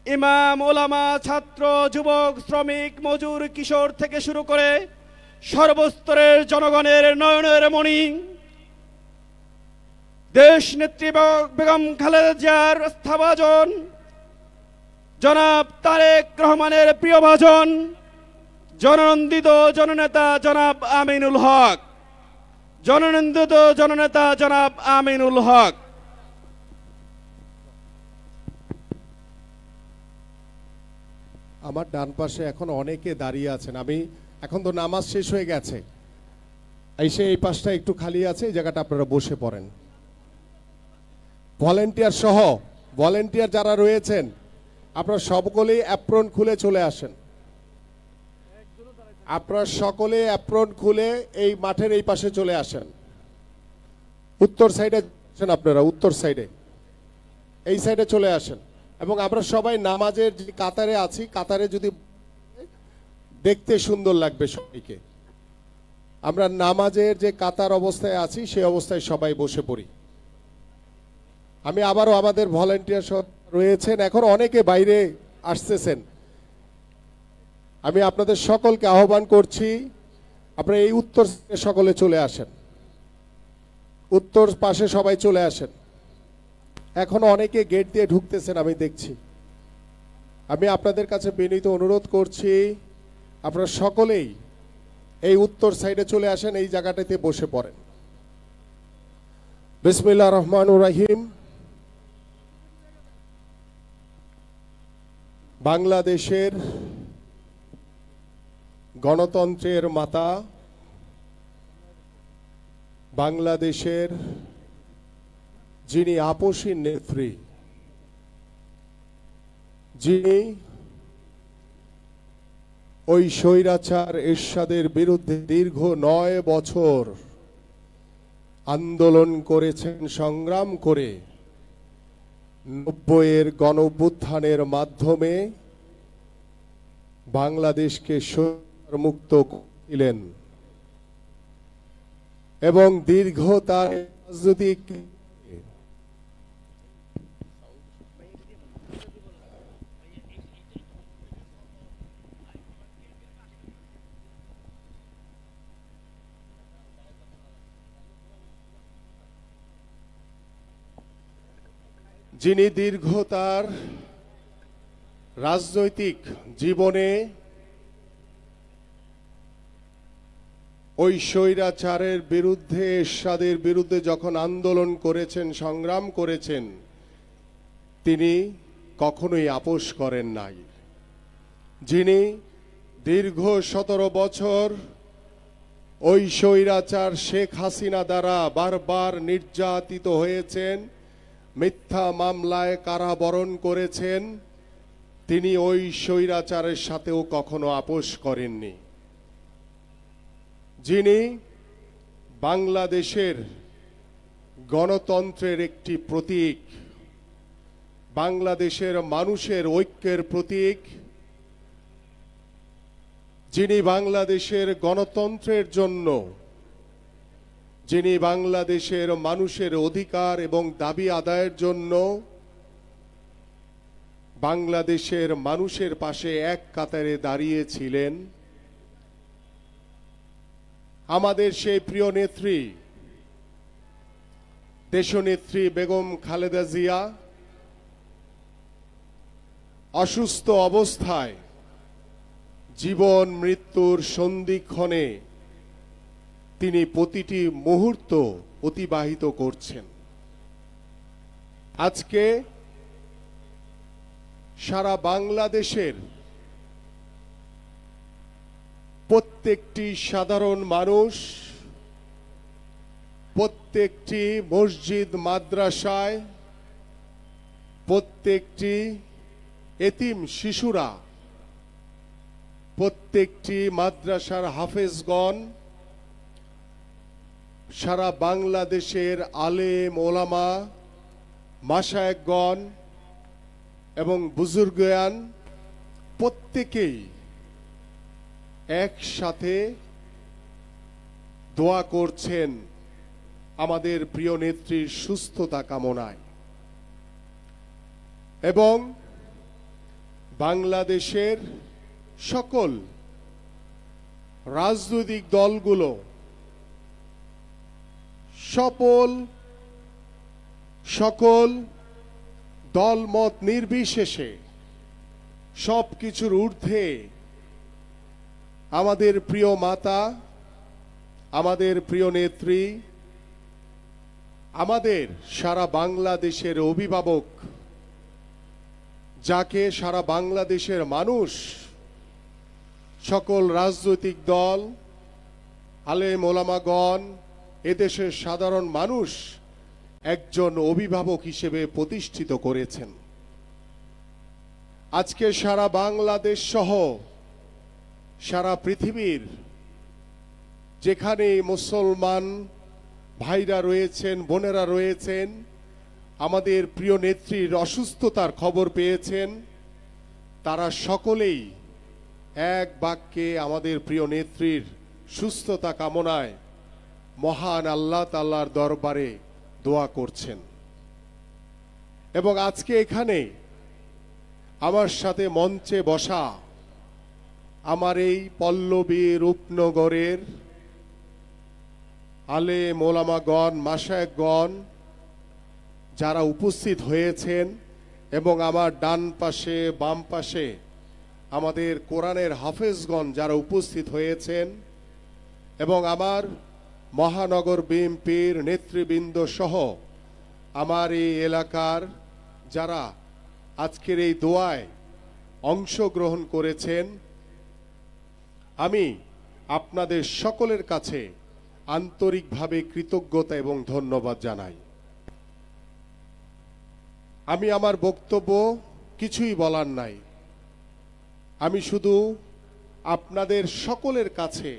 ইমাম, ওলামা, ছাত্র, যুবক, শ্রমিক, মজুর, কিশোর থেকে শুরু করে সর্বস্তরের জনগণের নয়নের মণি, দেশ নেত্রী বেগম খালেদা জিয়ার আস্থাভাজন, জনাব তারেক রহমানের প্রিয়ভাজন, জননন্দিত জননেতা জনাব আমিনুল হক, জননন্দিত জননেতা জনাব আমিনুল হক। আমার ডান পাশে এখন অনেকে দাঁড়িয়ে আছেন। আমি এখন তো নামাজ শেষ হয়ে গেছে, এই পাশটা একটু খালি আছে, এই জায়গাটা আপনারা বসে পড়েন। ভলেন্টিয়ার সহ ভলেন্টিয়ার যারা রয়েছেন আপনারা সকলেই অ্যাপ্রন খুলে চলে আসেন। আপনারা সকলে অ্যাপ্রন খুলে এই মাঠের এই পাশে চলে আসেন। উত্তর সাইডে আসেন, আপনারা উত্তর সাইডে এই সাইডে চলে আসেন। এবং আমরা সবাই নামাজের যে কাতারে আছি, কাতারে যদি দেখতে সুন্দর লাগবে সবাইকে। আমরা নামাজের যে কাতার অবস্থায় আছি সেই অবস্থায় সবাই বসে পড়ি। আমি আবারও আমাদের ভলেন্টিয়ার রয়েছেন, এখন অনেকে বাইরে আসতেছেন, আমি আপনাদের সকলকে আহ্বান করছি আপনারা এই উত্তর সকলে চলে আসেন, উত্তর পাশে সবাই চলে আসেন। এখন অনেকে গেট দিয়ে ঢুকতেছেন আমি দেখছি। আমি আপনাদের কাছে বিনীত অনুরোধ করছি আপনারা সকলেই এই উত্তর সাইডে চলে আসেন, এই জায়গাটাতে বসে পড়েন। বিসমিল্লাহির রহমানির রহিম। বাংলাদেশের গণতন্ত্রের মাতা, বাংলাদেশের যিনি আপসী নেত্রী, যিনি ওই স্বৈরাচার এরশাদের বিরুদ্ধে দীর্ঘ 9 বছর আন্দোলন করেছেন, সংগ্রাম করে 90-এর গণঅভ্যুত্থানের মাধ্যমে বাংলাদেশকে স্বৈরাচার মুক্ত করেছিলেন এবং দীর্ঘ তার রাজনৈতিক যিনি দীর্ঘ তার রাজনৈতিক জীবনে ওই স্বৈরাচারের বিরুদ্ধে, এরশাদের বিরুদ্ধে যখন আন্দোলন করেছেন, সংগ্রাম করেছেন, তিনি কখনোই আপোস করেন নাই। যিনি দীর্ঘ 17 বছর ওই স্বৈরাচার শেখ হাসিনা দ্বারা বারবার নির্যাতিত হয়েছেন, মিথ্যা মামলায় কারাবরণ করেছেন, তিনি ওই স্বৈরাচারের সাথেও কখনো আপোস করেননি। যিনি বাংলাদেশের গণতন্ত্রের একটি প্রতীক, বাংলাদেশের মানুষের ঐক্যের প্রতীক, যিনি বাংলাদেশের গণতন্ত্রের জন্য, যিনি বাংলাদেশের মানুষের অধিকার এবং দাবি আদায়ের জন্য বাংলাদেশের মানুষের পাশে এক কাতারে দাঁড়িয়েছিলেন, আমাদের সেই প্রিয় নেত্রী, দেশনেত্রী বেগম খালেদা জিয়া অসুস্থ অবস্থায় জীবন মৃত্যুর সন্ধিক্ষণে তিনি প্রতিটি মুহূর্ত অতিবাহিত করছেন। আজকে সারা বাংলাদেশের প্রত্যেকটি সাধারণ মানুষ, প্রত্যেকটি মসজিদ মাদ্রাসায়, প্রত্যেকটি এতিম শিশুরা, প্রত্যেকটি মাদ্রাসার হাফেজগণ, সারা বাংলাদেশের আলেম ওলামা, মাশায়েখগণ এবং বুজুর্গান প্রত্যেকেই একসাথে দোয়া করছেন আমাদের প্রিয় নেত্রীর সুস্থতা কামনায়। এবং বাংলাদেশের সকল রাজনৈতিক দলগুলো সকল দলমত নির্বিশেষে সবকিছুর ঊর্ধ্বে আমাদের প্রিয় মাতা, আমাদের প্রিয় নেত্রী, আমাদের সারা বাংলাদেশের অভিভাবক, যাকে সারা বাংলাদেশের মানুষ, সকল রাজনৈতিক দল, আলেম ওলামাগণ, এদেশের সাধারণ মানুষ একজন অভিভাবক হিসেবে প্রতিষ্ঠিত করেছেন। আজকে সারা বাংলাদেশ সহ সারা পৃথিবীর যেখানে মুসলমান ভাইরা রয়েছেন, বোনেরা রয়েছেন, আমাদের প্রিয় নেত্রীর অসুস্থতার খবর পেয়েছেন, তারা সকলেই এক বাক্যে আমাদের প্রিয় নেত্রীর সুস্থতা কামনায় মহান আল্লাহ তাআলার দরবারে দোয়া করছেন। এবং আজকে এখানে আমার সাথে মঞ্চে বসা আমার এই পল্লবী রূপনগরের আলেম ওলামাগণ, মাশায়েখগণ যারা উপস্থিত হয়েছেন, এবং আমার ডান পাশে বাম পাশে আমাদের কোরআনের হাফেজগণ যারা উপস্থিত হয়েছেন, এবং আমার মহানগর বিএনপির নেতৃবৃন্দ সহ আমার এই এলাকার যারা আজকের এই দোয়ায় অংশগ্রহণ করেছেন, আমি আপনাদের সকলের কাছে আন্তরিকভাবে কৃতজ্ঞতা এবং ধন্যবাদ জানাই। আমি আমার বক্তব্য কিছুই বলার নাই, আমি শুধু আপনাদের সকলের কাছে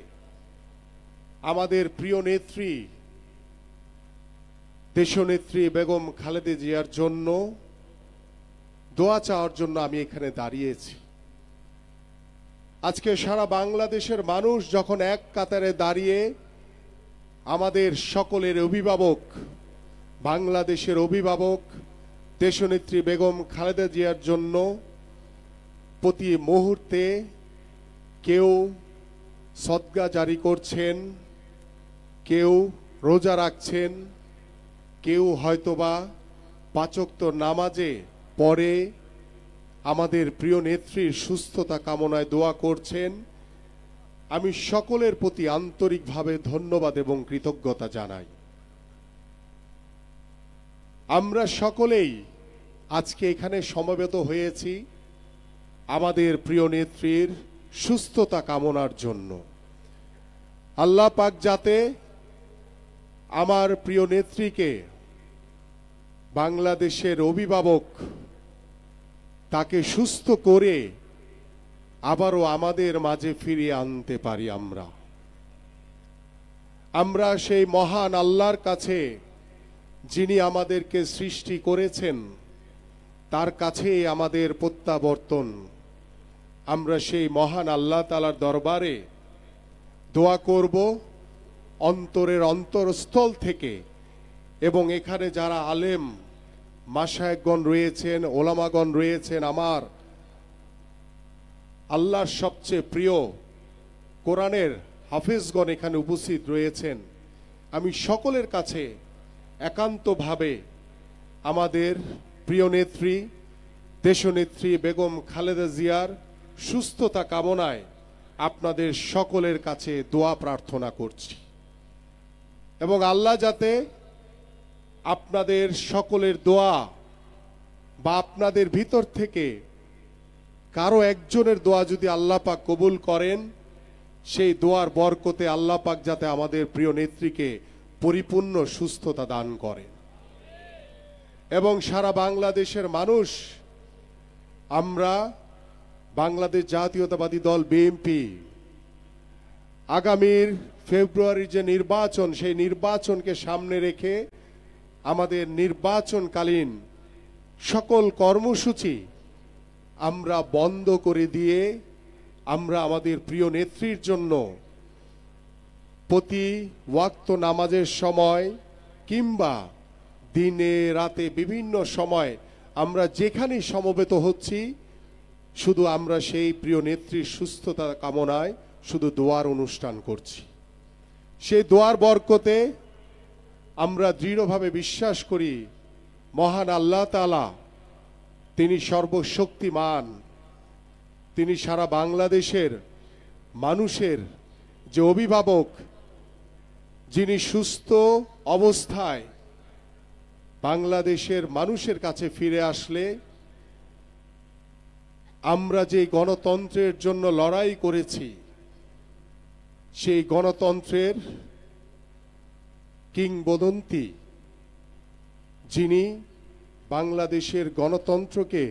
আমাদের প্রিয় নেত্রী দেশনেত্রী বেগম খালেদা জিয়ার জন্য দোয়া চাওয়ার জন্য আমি এখানে দাঁড়িয়েছি। আজকে সারা বাংলাদেশের মানুষ যখন এক কাতারে দাঁড়িয়ে আমাদের সকলের অভিভাবক, বাংলাদেশের অভিভাবক দেশনেত্রী বেগম খালেদা জিয়ার জন্য প্রতি মুহূর্তে কেউ সদকা জারি করছেন, কেউ রোজা রাখছেন, কেউ হয়তোবা পাঁচ ওয়াক্ত নামাজে পড়ে আমাদের প্রিয় নেত্রীর সুস্থতা কামনায় দোয়া করছেন, আমি সকলের প্রতি আন্তরিকভাবে ধন্যবাদ এবং কৃতজ্ঞতা জানাই। আমরা সকলেই আজকে এখানে সমবেত হয়েছি আমাদের প্রিয় নেত্রীর সুস্থতা কামনার জন্য। আল্লাহ পাক যাতে আমার প্রিয় নেত্রীকে, বাংলাদেশের অভিভাবক, তাকে সুস্থ করে আবারও আমাদের মাঝে ফিরিয়ে আনতে পারি। আমরা সেই মহান আল্লাহর কাছে, যিনি আমাদেরকে সৃষ্টি করেছেন, তার কাছে আমাদের প্রত্যাবর্তন। আমরা সেই মহান আল্লাহ তাআলার দরবারে দোয়া করব অন্তরের অন্তরস্থল থেকে। এবং এখানে যারা আলেম মাশায়েখগণ রয়েছেন, ওলামাগণ রয়েছেন, আমার আল্লাহর সবচেয়ে প্রিয় কোরআনের হাফেজগণ এখানে উপস্থিত রয়েছেন, আমি সকলের কাছে একান্তভাবে আমাদের প্রিয় নেত্রী দেশনেত্রী বেগম খালেদা জিয়ার সুস্থতা কামনায় আপনাদের সকলের কাছে দোয়া প্রার্থনা করছি এবং আল্লাহ যাতে আপনাদের সকলের দোয়া বা আপনাদের ভিতর থেকে কারো একজনের দোয়া যদি আল্লাহ পাক কবুল করেন, সেই দোয়ার বরকতে আল্লাহ পাক যাতে আমাদের প্রিয় নেত্রীকে পরিপূর্ণ সুস্থতা দান করেন এবং সারা বাংলাদেশের মানুষ, আমরা বাংলাদেশ জাতীয়তাবাদী দল বিএনপি আগামীর ফেব্রুয়ারির যে নির্বাচন, সেই নির্বাচনকে সামনে রেখে আমাদের নির্বাচনকালীন সকল কর্মসূচি আমরা বন্ধ করে দিয়ে আমরা আমাদের প্রিয় নেত্রীর জন্য প্রতি ওয়াক্ত নামাজের সময় কিংবা দিনে রাতে বিভিন্ন সময় আমরা যেখানেই সমবেত হচ্ছি, শুধু আমরা সেই প্রিয় নেত্রীর সুস্থতা কামনায় শুধু দোয়ার অনুষ্ঠান করছি। সেই দোয়ার বরকতে আমরা দৃঢ়ভাবে বিশ্বাস করি মহান আল্লাহ তাআলা তিনি সর্বশক্তিমান, তিনি সারা বাংলাদেশের মানুষের যে অভিভাবক, যিনি সুস্থ অবস্থায় বাংলাদেশের মানুষের কাছে ফিরে আসলে আমরা যে গণতন্ত্রের জন্য লড়াই করেছি, সেই গণতন্ত্রের কিংবদন্তি, যিনি বাংলাদেশের গণতন্ত্রকে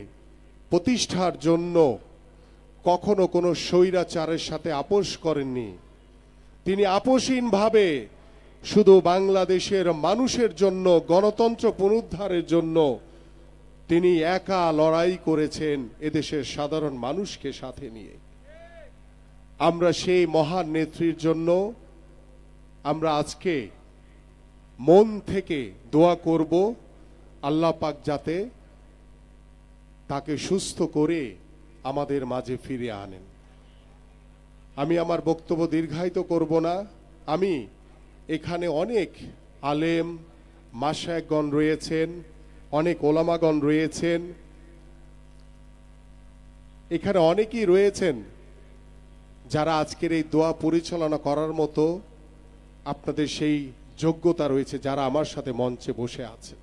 প্রতিষ্ঠার জন্য কখনো কোনো স্বৈরাচারের সাথে আপোষ করেননি, তিনি আপোষহীনভাবে শুধু বাংলাদেশের মানুষের জন্য গণতন্ত্র পুনরুদ্ধারের জন্য তিনি একা লড়াই করেছেন এদেশের সাধারণ মানুষকে সাথে নিয়ে। আমরা সেই মহান নেত্রীর জন্য আমরা আজকে মন থেকে দোয়া করব আল্লাহ পাক যাতে তাকে সুস্থ করে আমাদের মাঝে ফিরে আনেন। আমি আমার বক্তব্য দীর্ঘায়িত করব না। আমি এখানে অনেক আলেম মাশায়েখগণ রয়েছেন, অনেক ওলামাগণ রয়েছেন, এখানে অনেকেই রয়েছেন যারা আজকের এই দোয়া পরিচালনা করার মতো আপনাদের সেই যোগ্যতা রয়েছে, যারা আমার সাথে মঞ্চে বসে আছেন।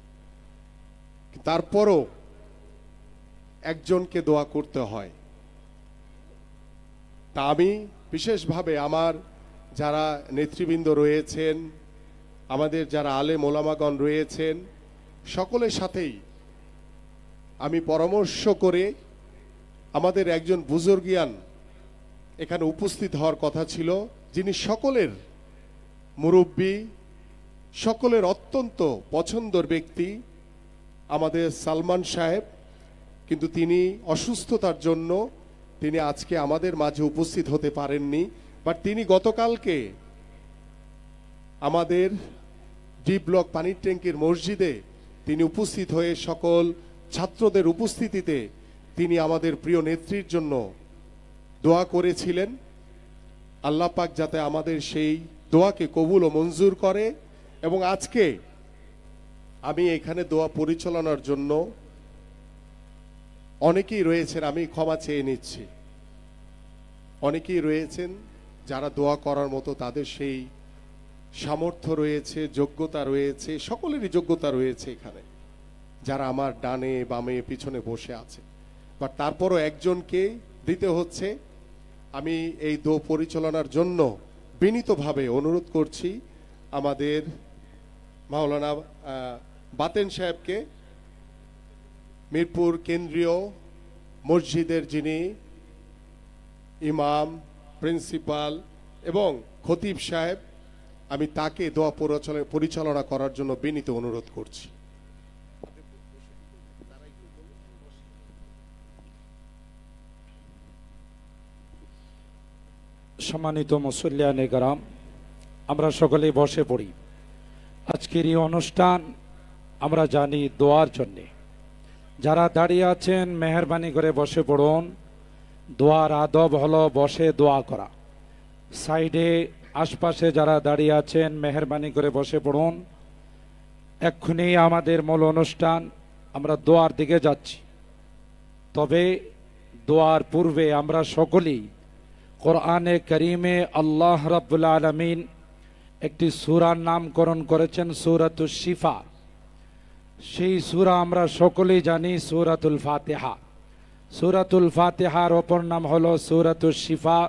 তারপরও একজনকে দোয়া করতে হয়। তা আমি বিশেষভাবে আমার যারা নেতৃবৃন্দ রয়েছেন, আমাদের যারা আলেম ওলামাগণ রয়েছেন, সকলের সাথেই আমি পরামর্শ করে আমাদের একজন বুজুর্গিয়ান এখানে উপস্থিত হওয়ার কথা ছিল, যিনি সকলের মুরব্বী, সকলের অত্যন্ত পছন্দের ব্যক্তি, আমাদের সালমান সাহেব, কিন্তু তিনি অসুস্থতার জন্য তিনি আজকে আমাদের মাঝে উপস্থিত হতে পারেননি। বাট তিনি গতকালকে আমাদের ডি ব্লক পানির ট্যাঙ্কির মসজিদে তিনি উপস্থিত হয়ে সকল ছাত্রদের উপস্থিতিতে তিনি আমাদের প্রিয় নেত্রীর জন্য দোয়া করেছিলেন। আল্লাহ পাক যাতে আমাদের সেই দোয়াকে কবুল ও মঞ্জুর করে। এবং আজকে আমি এখানে দোয়া পরিচালনার জন্য অনেকেই রয়েছেন, আমি ক্ষমা চেয়ে নিচ্ছি, অনেকেই রয়েছেন যারা দোয়া করার মতো তাদের সেই সামর্থ্য রয়েছে, যোগ্যতা রয়েছে, সকলেরই যোগ্যতা রয়েছে এখানে, যারা আমার ডানে বামে পিছনে বসে আছে। বাট তারপরও একজনকে দিতে হচ্ছে। আমি এই দোয়া পরিচালনার জন্য বিনীতভাবে অনুরোধ করছি আমাদের মাওলানা বাতেন সাহেবকে, মিরপুর কেন্দ্রীয় মসজিদের যিনি ইমাম, প্রিন্সিপাল এবং খতিব সাহেব, আমি তাকে দোয়া পরিচালনা করার জন্য বিনীত অনুরোধ করছি। সম্মানিত মুসল্লিয়ানে কেরাম, আমরা সকলেই বসে পড়ি। আজকের এই অনুষ্ঠান আমরা জানি দোয়ার জন্যে। যারা দাঁড়িয়ে আছেন মেহরবানি করে বসে পড়ুন। দোয়ার আদব হলো বসে দোয়া করা। সাইডে আশপাশে যারা দাঁড়িয়ে আছেন মেহরবানি করে বসে পড়ুন। এক্ষুনি আমাদের মূল অনুষ্ঠান, আমরা দোয়ার দিকে যাচ্ছি। তবে দোয়ার পূর্বে আমরা সকলেই কোরআনে করিমে আল্লাহ রাব্বুল আলামিন একটি সূরার নামকরণ করেছেন সূরাতুশ শিফা। সেই সূরা আমরা সকলেই জানি সূরাতুল ফাতিহা। সূরাতুল ফাতিহার অপর নাম হলো সূরাতুশ শিফা।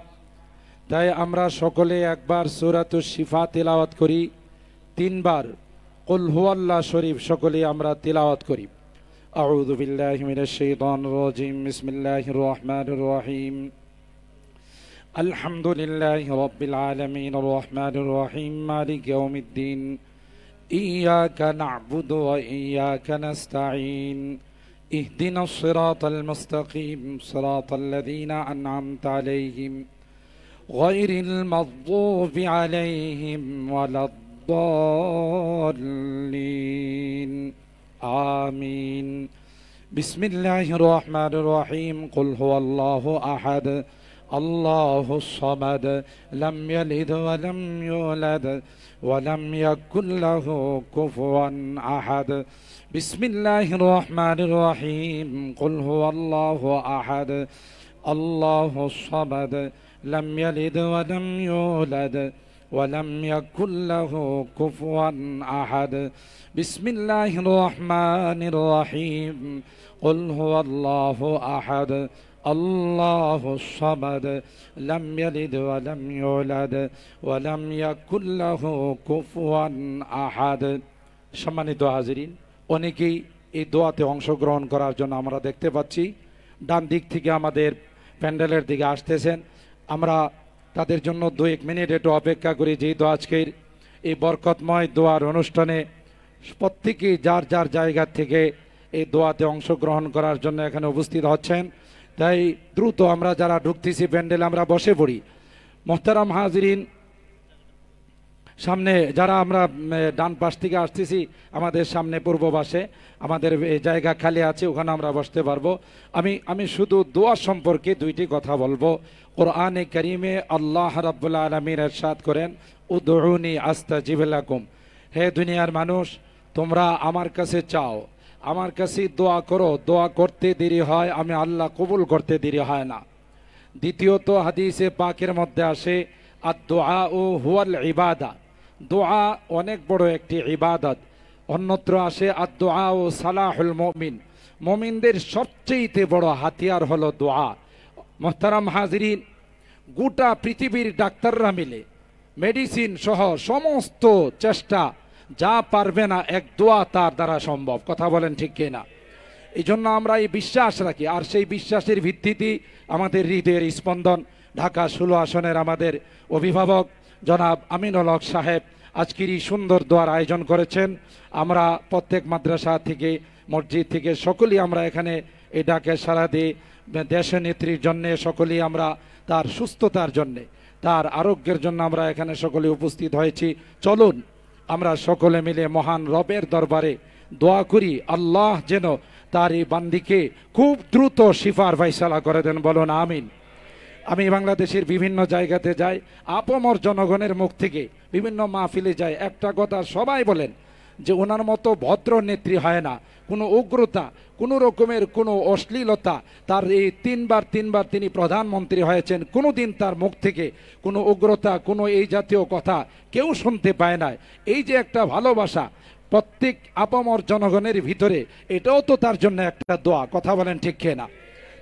তাই আমরা সকলে একবার সূরাতুশ শিফা তিলাওয়াত করি, তিনবার কুল হুয়াল্লাহ শরীফ সকলে আমরা তিলাওয়াত করি। আউযু বিল্লাহি মিনাশ শাইতানির রাজিম, বিসমিল্লাহির রহমানির রহিম। আলহামদুলিল্লাহি রাব্বিল আলামিন, আর রহমানির রহিম, মালিকি ইয়াউমিদ্দিন, ইয়াকা না'বুদু ওয়া ইয়াকা নাস্তাঈন, ইহদিনাস সিরাতাল মুস্তাকিম, সিরাতাল লাযীনা আন'আমতা আলাইহিম গায়রিল মাগযুবি আলাইহিম ওয়ালাদ-দাল্লিন, আমিন। বিসমিল্লাহির রহমানির রহিম। কুল হুয়াল্লাহু আহাদ, আল্লাহুস সামাদ, লাম ইয়ালিদ ওয়া লাম ইউলাদ ওয়া লাম ইয়াকুল লাহু কুফুয়ান আহাদ। বিসমিল্লাহির রহমানির রহিম। কুল হুয়াল্লাহু আহাদ, আল্লাহুস সামাদ, লাম ইয়ালিদ ওয়া লাম ইউলাদ ওয়া লাম ইয়াকুল লাহু কুফুয়ান আহাদ। বিসমিল্লাহির রহমানির রহিম। কুল হুয়াল্লাহু আহাদ, আল্লাহুস সামাদ, লাম ইয়ালিদ ওয়া লাম ইউলাদ ওয়া লাম ইয়াকুল লাহু কুফুয়ান আহাদ। সম্মানিত হাজিরিন, অনেকেই এই দোয়াতে অংশগ্রহণ করার জন্য আমরা দেখতে পাচ্ছি ডান দিক থেকে আমাদের প্যান্ডেলের দিকে আসতেছেন। আমরা তাদের জন্য 2-1 মিনিট একটু অপেক্ষা করি, যেহেতু আজকের এই বরকতময় দোয়ার অনুষ্ঠানে প্রত্যেকেই যার যার জায়গা থেকে এই দোয়াতে অংশগ্রহণ করার জন্য এখানে উপস্থিত হচ্ছেন। তাই দ্রুত আমরা যারা ঢুকতেছি প্যান্ডেলে আমরা বসে পড়ি। মোহতারাম হাজিরিন, সামনে যারা আমরা ডান পাশ থেকে আসতেছি, আমাদের সামনে পূর্ব পাশে আমাদের জায়গা খালি আছে, ওখানে আমরা বসতে পারবো। আমি শুধু দোয়া সম্পর্কে 2টি কথা বলবো। কোরআনে কারিমে আল্লাহ রাব্বুল আলামিন ইরশাদ করেন, উদউনি আস্তাজিব লাকুম, হে দুনিয়ার মানুষ, তোমরা আমার কাছে চাও, আমার কাছে দোয়া করো, দোয়া করতে দেরি হয়, আমি আল্লাহ কবুল করতে দেরি হয় না। দ্বিতীয়ত হাদিসে পাকের মধ্যে আসে, আদ-দুআউ হুয়াল ইবাদা, দোয়া অনেক বড় একটি ইবাদত। অন্যত্র আসে, আদ-দুআউ সালাহুল মুমিন, মুমিনদের সবচেয়ে বড় হাতিয়ার হলো দোয়া। মুহতারাম হাজিরিন, গোটা পৃথিবীর ডাক্তাররা মিলে মেডিসিন সহ সমস্ত চেষ্টা যা পারবে না, এক দোয়া তার দ্বারা সম্ভব। কথা বলেন ঠিক কিনা? এই জন্য আমরা এই বিশ্বাস রাখি, আর সেই বিশ্বাসের ভিত্তিতে আমাদের হৃদয়ের স্পন্দন ঢাকা 16 আসনের আমাদের অভিভাবক জনাব আমিনুল হক সাহেব আজকের এই সুন্দর দোয়ার আয়োজন করেছেন। আমরা প্রত্যেক মাদ্রাসা থেকে, মসজিদ থেকে সকলেই আমরা এখানে এই ডাকে সাড়া দিই। দেশনেত্রীর জন্যে সকলেই আমরা তার সুস্থতার জন্যে, তার আরোগ্যের জন্য আমরা এখানে সকলে উপস্থিত হয়েছি। চলুন আমরা সকলে মিলে মহান রবের দরবারে দোয়া করি, আল্লাহ যেন তার এই বান্দিকে খুব দ্রুত শিফার ফায়সালা করে দেন। বলুন আমিন। আমি বাংলাদেশের বিভিন্ন জায়গাতে যাই, আপমর জনগণের মুখ থেকে বিভিন্ন মাহফিলে যাই, একটা কথা সবাই বলেন যে ওনার মতো ভদ্র নেত্রী হয় না। কোনো উগ্রতা, কোনো রকমের কোনো অশ্লীলতা, তার এই তিনবার তিনি প্রধানমন্ত্রী হয়েছেন, কোনো দিন তার মুখ থেকে কোনো উগ্রতা, কোনো এই জাতীয় কথা কেউ শুনতে পায় না। এই যে একটা ভালোবাসা প্রত্যেক আপামর জনগণের ভিতরে, এটাও তো তার জন্য একটা দোয়া। কথা বলেন ঠিক কিনা?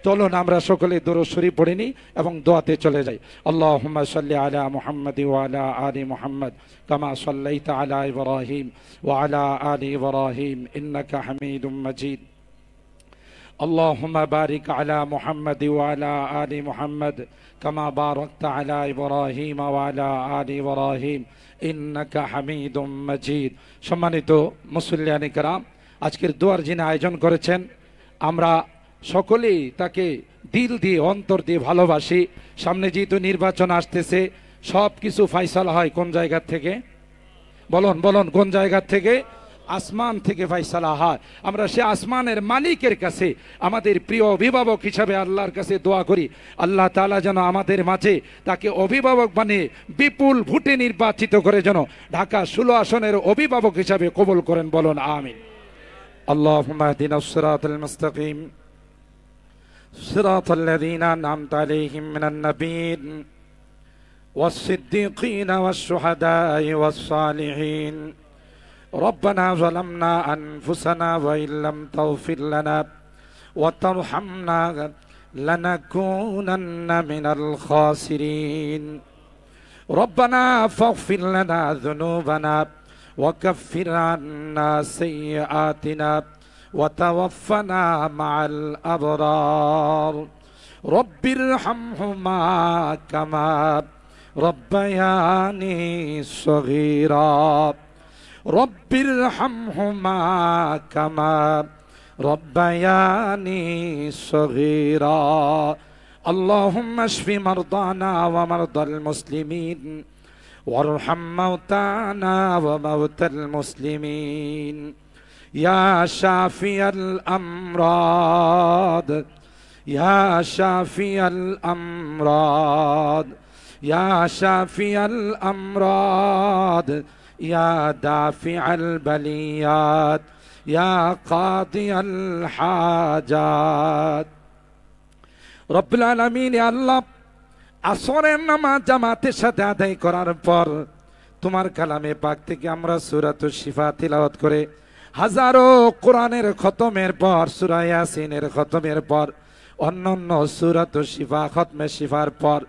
চলুন আমরা সকলে দরুদ শরীফ পড়ে নিই এবং দোয়াতে চলে যাই। আল্লাহুম্মা সাল্লি আলা মুহাম্মাদ ওয়া আলা আলি মুহাম্মাদ কামা সাল্লাইতা আলা ইব্রাহিম ওয়া আলা আলি ইব্রাহিম ইন্নাকা হামিদুম মাজিদ। আল্লাহুম্মা বারিক আলা মুহাম্মাদ ওয়া আলা আলি মুহাম্মাদ কামা বারাকতা আলা ইব্রাহিম ওয়া আলা আলি ইব্রাহিম ইন্নাকা হামিদুম মাজিদ। সম্মানিত মুসল্লিয়ানে কেরাম, আজকের দোয়ার যিনি আয়োজন করেছেন, আমরা সকলেই তাকে দিল দিয়ে, অন্তর দিয়ে ভালোবাসি। সামনে যেহেতু নির্বাচন আসতেছে, সব কিছু ফাইসালা হয় কোন জায়গা থেকে? বলুন কোন জায়গা থেকে? আসমান থেকে ফয়সালা হয়। আমরা সে আসমানের মালিকের কাছে আমাদের প্রিয় অভিভাবক হিসাবে আল্লাহর কাছে দোয়া করি, আল্লাহ তাআলা যেন আমাদের মাঝে তাকে অভিভাবক বানিয়ে বিপুল ভোটে নির্বাচিত করে যেন ঢাকা 16 আসনের অভিভাবক হিসাবে কবুল করেন, বলুন আমিন। আল্লাহুম্মা ইহদিনাস সিরাতাল মুস্তাকিম সিরাতাল লাযীনা আন'আমতা আলাইহিম মিনান নাবিয়্যিন والصديقين والشهداء والصالحين ربنا ظلمنا أنفسنا وإن لم تغفر لنا وترحمنا لنكونن من الخاسرين ربنا فاغفر لنا ذنوبنا وكفر عنا سيئاتنا وتوفنا مع الأبرار رب ارحمهما كما ربياني صغيرا رب ارحمهما كما ربياني صغيرا اللهم اشف مرضانا ومرضى المسلمين وارحم موتانا وموتى المسلمين يا شافي الأمراض يا شافي الأمراض يا شافي الأمراض يا دافع البليات يا قاضي الحاجات رب العالمين يا الله আসরের নামাজ জামাতের সাথে আদায় করার পর তোমার কালামে পাক থেকে আমরা সূরাতুশ শিফা তিলাওয়াত করে হাজারো কোরআনের খতমের পর সূরা ইয়াসিনের খতমের পর অন্যান্য সূরাতুশ শিফা খতমে শিফার পর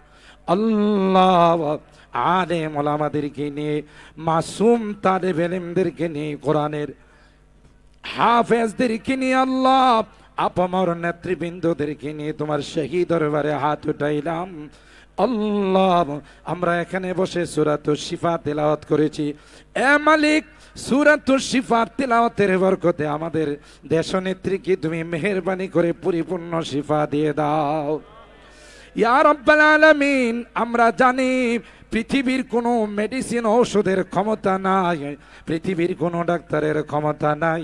আল্লাহ আলেম ওলামাদেরকে নিয়ে মাসুম তালেব ইলমদেরকে নিয়ে কোরআনের হাফেজদেরকে নিয়ে আল্লাহ আপমর নেতৃবৃন্দদেরকে নিয়ে তোমার শহীদ দরবারে হাত উঠাইলাম আল্লাহ। আমরা এখানে বসে সূরাতুশ শিফা তেলাওয়াত করেছি, এ মালিক সূরাতুশ শিফা তেলাওয়াতের বরকতে আমাদের দেশনেত্রীকে তুমি মেহেরবানি করে পরিপূর্ণ শিফা দিয়ে দাও ইয়া রাব্বাল আলামিন। আমরা জানি পৃথিবীর কোনো মেডিসিন ঔষধের ক্ষমতা নাই, পৃথিবীর কোনো ডাক্তারের ক্ষমতা নাই,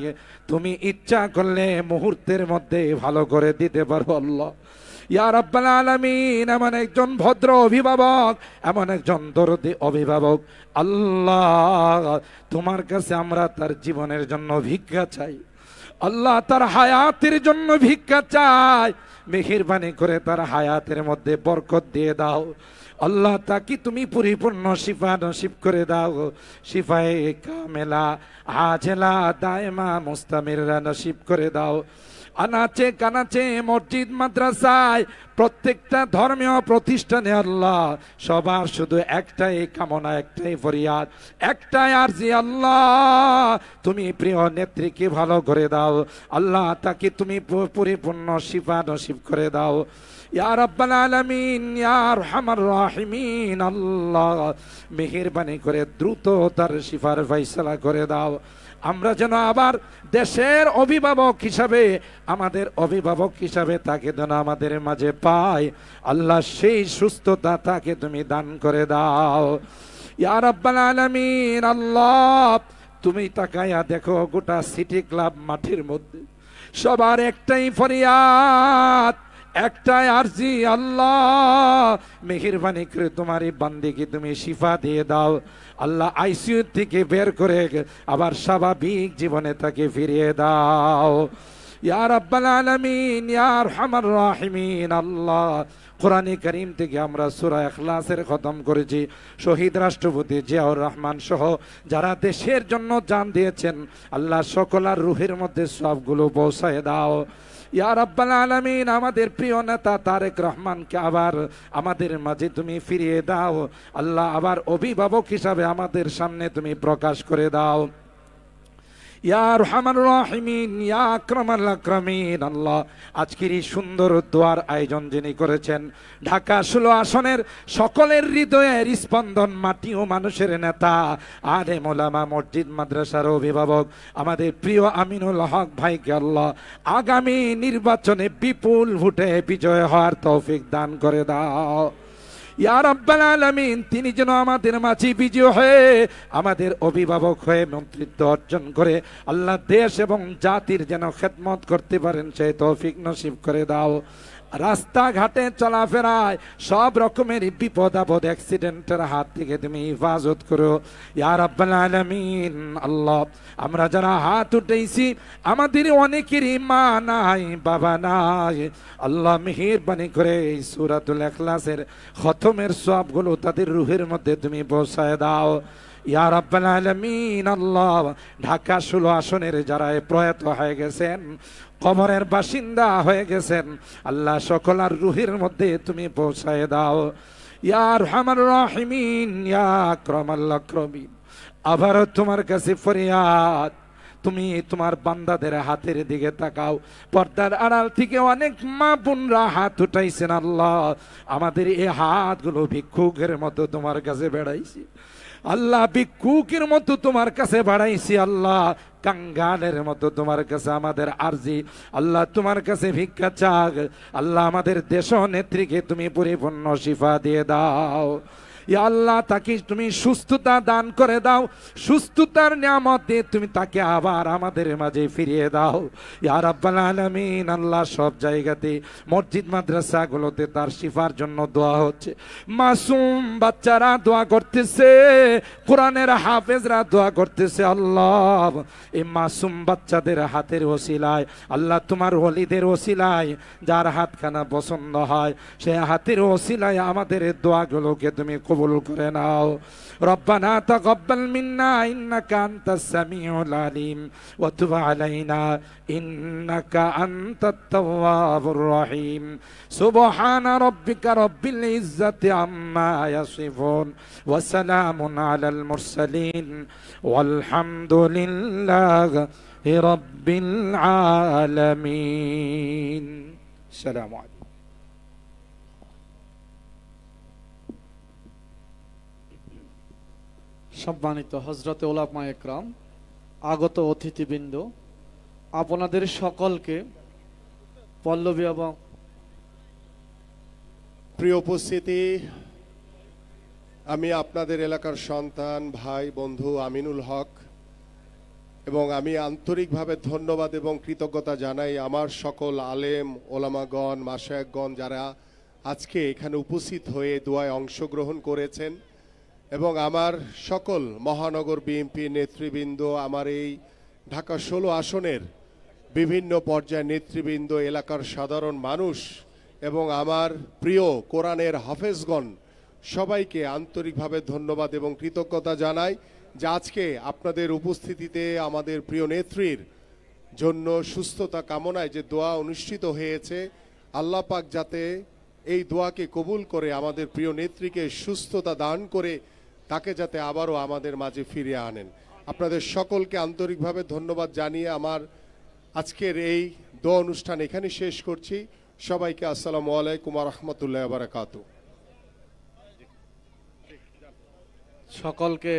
তুমি ইচ্ছা করলে মুহূর্তের মধ্যে ভালো করে দিতে পারো আল্লাহ। ইয়া রাব্বাল আলামিন, এমন একজন ভদ্র অভিভাবক, এমন একজন দরদি অভিভাবক আল্লাহ, তোমার কাছে আমরা তার জীবনের জন্য ভিক্ষা চাই আল্লাহ, তার হায়াতের জন্য ভিক্ষা চাই, মেহেরবানি করে তার হায়াতের মধ্যে বরকত দিয়ে দাও আল্লাহ, তাকে তুমি পরিপূর্ণ শিফা নসিব করে দাও, শিফায়ে কামেলা আজেলা দায়মা মুস্তামিররা নসিব করে দাও। আনাচে কানাচে মসজিদ মাদ্রাসায় প্রত্যেকটা ধর্মীয় প্রতিষ্ঠানে আল্লাহ সবার শুধু একটাই কামনা, একটাই ফরিয়াদ, একটাই আরজি আল্লাহ, তুমি প্রিয় নেত্রীকে ভালো করে দাও আল্লাহ, তাকে তুমি পরিপূর্ণ শিফা নসিব করে দাও ইয়া রাব্বাল আলামিন ইয়া আরহামার রাহিমিন আল্লাহ, মেহেরবানি করে দ্রুত তার শিফার ফয়সালা করে দাও। আমরা যেন আবার দেশের অভিভাবক হিসাবে, আমাদের অভিভাবক হিসাবে তাকে যেন আমাদের মাঝে পাই আল্লাহ, সেই সুস্থতা তাকে তুমি দান করে দাও ইয়া রাব্বাল আলামিন আল্লাহ। তুমি তাকায়া দেখো গোটা সিটি ক্লাব মাঠের মধ্যে সবার একটাই ফরিয়াদ, একটাই আরজি আল্লাহ, মেহেরবানি করে তোমার এই বান্দিকে তুমি শিফা দিয়ে দাও আল্লাহ, আইসিইউ থেকে বের করে আবার স্বাভাবিক জীবনে তাকে ফিরিয়ে দাও ইয়া রাব্বাল আলামিন ইয়া আরহামার রাহিমিন আল্লাহ। কোরআনে কারীম থেকে আমরা সূরা ইখলাসের খতম করেছি, শহীদ রাষ্ট্রপতি জিয়াউর রহমান সহ যারা দেশের জন্য জান দিয়েছেন আল্লাহ, সকলের রুহের মধ্যে সবগুলো পৌঁছায় দাও ইয়া রাব্বাল আলামিন। আমাদের প্রিয় নেতা তারেক রহমানকে আবার আমাদের মাঝে তুমি ফিরিয়ে দাও আল্লাহ, আবার অভিভাবক হিসাবে আমাদের সামনে তুমি প্রকাশ করে দাও ইয়া আরহামার রাহিমিন ইয়া আকরামাল আকরামিন আল্লাহ। আজকের এই সুন্দর দোয়ার আয়োজন যিনি করেছেন, ঢাকা 16 আসনের সকলের হৃদয়ের স্পন্দন, মাটি ও মানুষের নেতা, আলেম ওলামা, মসজিদ মাদ্রাসার অভিভাবক আমাদের প্রিয় আমিনুল হক ভাইকে আল্লাহ আগামী নির্বাচনে বিপুল ভোটে বিজয় হওয়ার তৌফিক দান করে দাও ইয়া রাব্বাল আলামিন, তিনি যেন আমাদের মাঝে বিজয় হয়ে আমাদের অভিভাবক হয়ে মন্ত্রিত্ব অর্জন করে আল্লাহ দেশ এবং জাতির যেন খেদমত করতে পারেন সেই তৌফিক নসিব করে দাও। রাস্তাঘাটে চলাফেরায় সব রকমের বিপদ আপদ অ্যাক্সিডেন্টের হাত থেকে তুমি হেফাজত করো ইয়া রাব্বাল আলামিন। আল্লাহ, আমরা যারা হাত উঠেছি আমাদের অনেকেরই মা নাই, বাবা নাই, আল্লাহ মেহেরবানি করে এই সূরাতুল ইখলাসের খতমের সওয়াবগুলো তাদের রূহের মধ্যে তুমি পৌঁছায় দাও ইয়া রাব্বাল আলামিন। আল্লাহ, ঢাকা 16 আসনের যারা প্রয়াত হয়ে গেছেন, কবরের বাসিন্দা হয়ে গেছেন, আল্লাহ সকলের রুহের মধ্যে তুমি পৌঁছায় দাও ইয়া আরহামার রাহিমিন, ইয়া আকরামাল আকরামিন। আবারও তোমার কাছে ফরিয়াদ, তুমি তোমার বান্দাদের হাতের দিকে তাকাও। পর্দার আড়াল থেকে অনেক মা বোনরা হাত উঠাইছেন আল্লাহ, আমাদের এই হাতগুলো ভিক্ষুকের মতো তোমার কাছে বেড়াইছি আল্লাহ, ভিক্ষুকের মতো তোমার কাছে বাড়াইছি আল্লাহ, কাঙ্গালের মতো তোমার কাছে আমাদের আরজি আল্লাহ, তোমার কাছে ভিক্ষা চাক আল্লাহ। আমাদের দেশ নেত্রীকে তুমি পরিপূর্ণ শিফা দিয়ে দাও ইয়া আল্লাহ, তাকে তুমি সুস্থতা দান করে দাও, সুস্থতার নিয়ামত দিয়ে তুমি তাকে আবার আমাদের মাঝে ফিরিয়ে দাও ইয়া রাব্বাল আলামিন। আল্লাহ, সব জায়গাতে মসজিদ মাদ্রাসাগুলোতে তার শিফার জন্য দোয়া হচ্ছে, মাসুম বাচ্চারা দোয়া করতেছে, কোরআনের হাফেজরা দোয়া করতেছে আল্লাহ, এই মাসুম বাচ্চাদের হাতের ওসিলায় আল্লাহ, তোমার ওলিদের ওসিলায় যার হাতখানা পছন্দ হয় সে হাতের ওসিলায় আমাদের দোয়াগুলোকে তুমি কবুল করে নাও। রব্বানা তাকাব্বাল মিন্না ইন্নাকা আনতাস সামিউল আলিম ওয়া তুব আলাইনা ইন্নাকা আনতাত তাওয়াবুর রহিম। সুবহানা রাব্বিকা রাব্বিল ইজ্জাতি আম্মা ইয়াসিফুন ওয়া সালামুন আলাল মুরসালিন ওয়ালহামদুলিল্লাহি রাব্বিল আলামিন। আসসালামু আলাইকুম। সম্মানিত হযরতে উলামা একরাম, আগত অতিথিবৃন্দ, আপনাদের সকলকে পল্লবী এবং প্রিয় উপস্থিতি, আমি আপনাদের এলাকার সন্তান ভাই বন্ধু আমিনুল হক, এবং আমি আন্তরিকভাবে ধন্যবাদ এবং কৃতজ্ঞতা জানাই আমার সকল আলেম ওলামাগণ মাশায়েখগণ যারা আজকে এখানে উপস্থিত হয়ে দোয়ায় অংশগ্রহণ করেছেন, এবং আমার সকল মহানগর বিএনপি নেতৃবৃন্দ, আমার এই ঢাকা 16 আসনের বিভিন্ন পর্যায়ের নেতৃবৃন্দ, এলাকার সাধারণ মানুষ এবং আমার প্রিয় কোরআনের হাফেজগণ, সবাইকে আন্তরিকভাবে ধন্যবাদ এবং কৃতজ্ঞতা জানাই যে আজকে আপনাদের উপস্থিতিতে আমাদের প্রিয় নেত্রীর জন্য সুস্থতা কামনায় যে দোয়া অনুষ্ঠিত হয়েছে, আল্লাহ পাক যাতে এই দোয়াকে কবুল করে আমাদের প্রিয় নেত্রীকে সুস্থতা দান করে তাকে যাতে আবারও আমাদের মাঝে ফিরিয়ে আনেন। আপনাদের সকলকে আন্তরিকভাবে ধন্যবাদ জানিয়ে আমার আজকের এই দোয়া অনুষ্ঠান এখানে শেষ করছি। সবাইকে আসসালামু আলাইকুম ওয়া রাহমাতুল্লাহি ওয়া বারাকাতুহু। সকলকে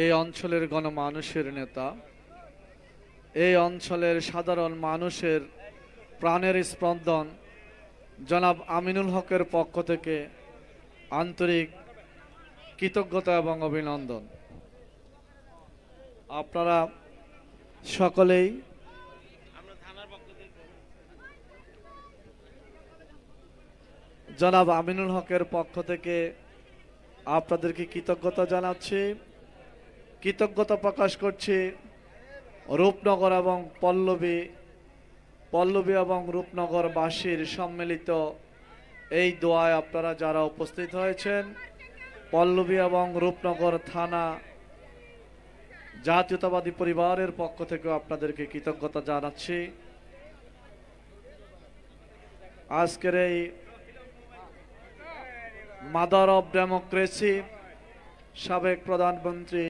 এই অঞ্চলের গণমানুষের নেতা, এই অঞ্চলের সাধারণ মানুষের প্রাণের স্পন্দন জনাব আমিনুল হকের পক্ষ থেকে আন্তরিক কৃতজ্ঞতা এবং অভিনন্দন। আপনারা সকলেই জনাব আমিনুল হকের পক্ষ থেকে আপনাদেরকে কৃতজ্ঞতা জানাচ্ছি, কৃতজ্ঞতা প্রকাশ করছি রূপনগর এবং পল্লবী এবং রূপনগরবাসীর সম্মিলিত এই দোয়ায় আপনারা যারা উপস্থিত হয়েছেন, পল্লবী এবং রূপনগর থানা জাতীয়তাবাদী পরিবারের পক্ষ থেকে আপনাদেরকে কৃতজ্ঞতা জানাচ্ছি। আজকের এই মাদার অব ডেমোক্রেসি সাবেক প্রধানমন্ত্রী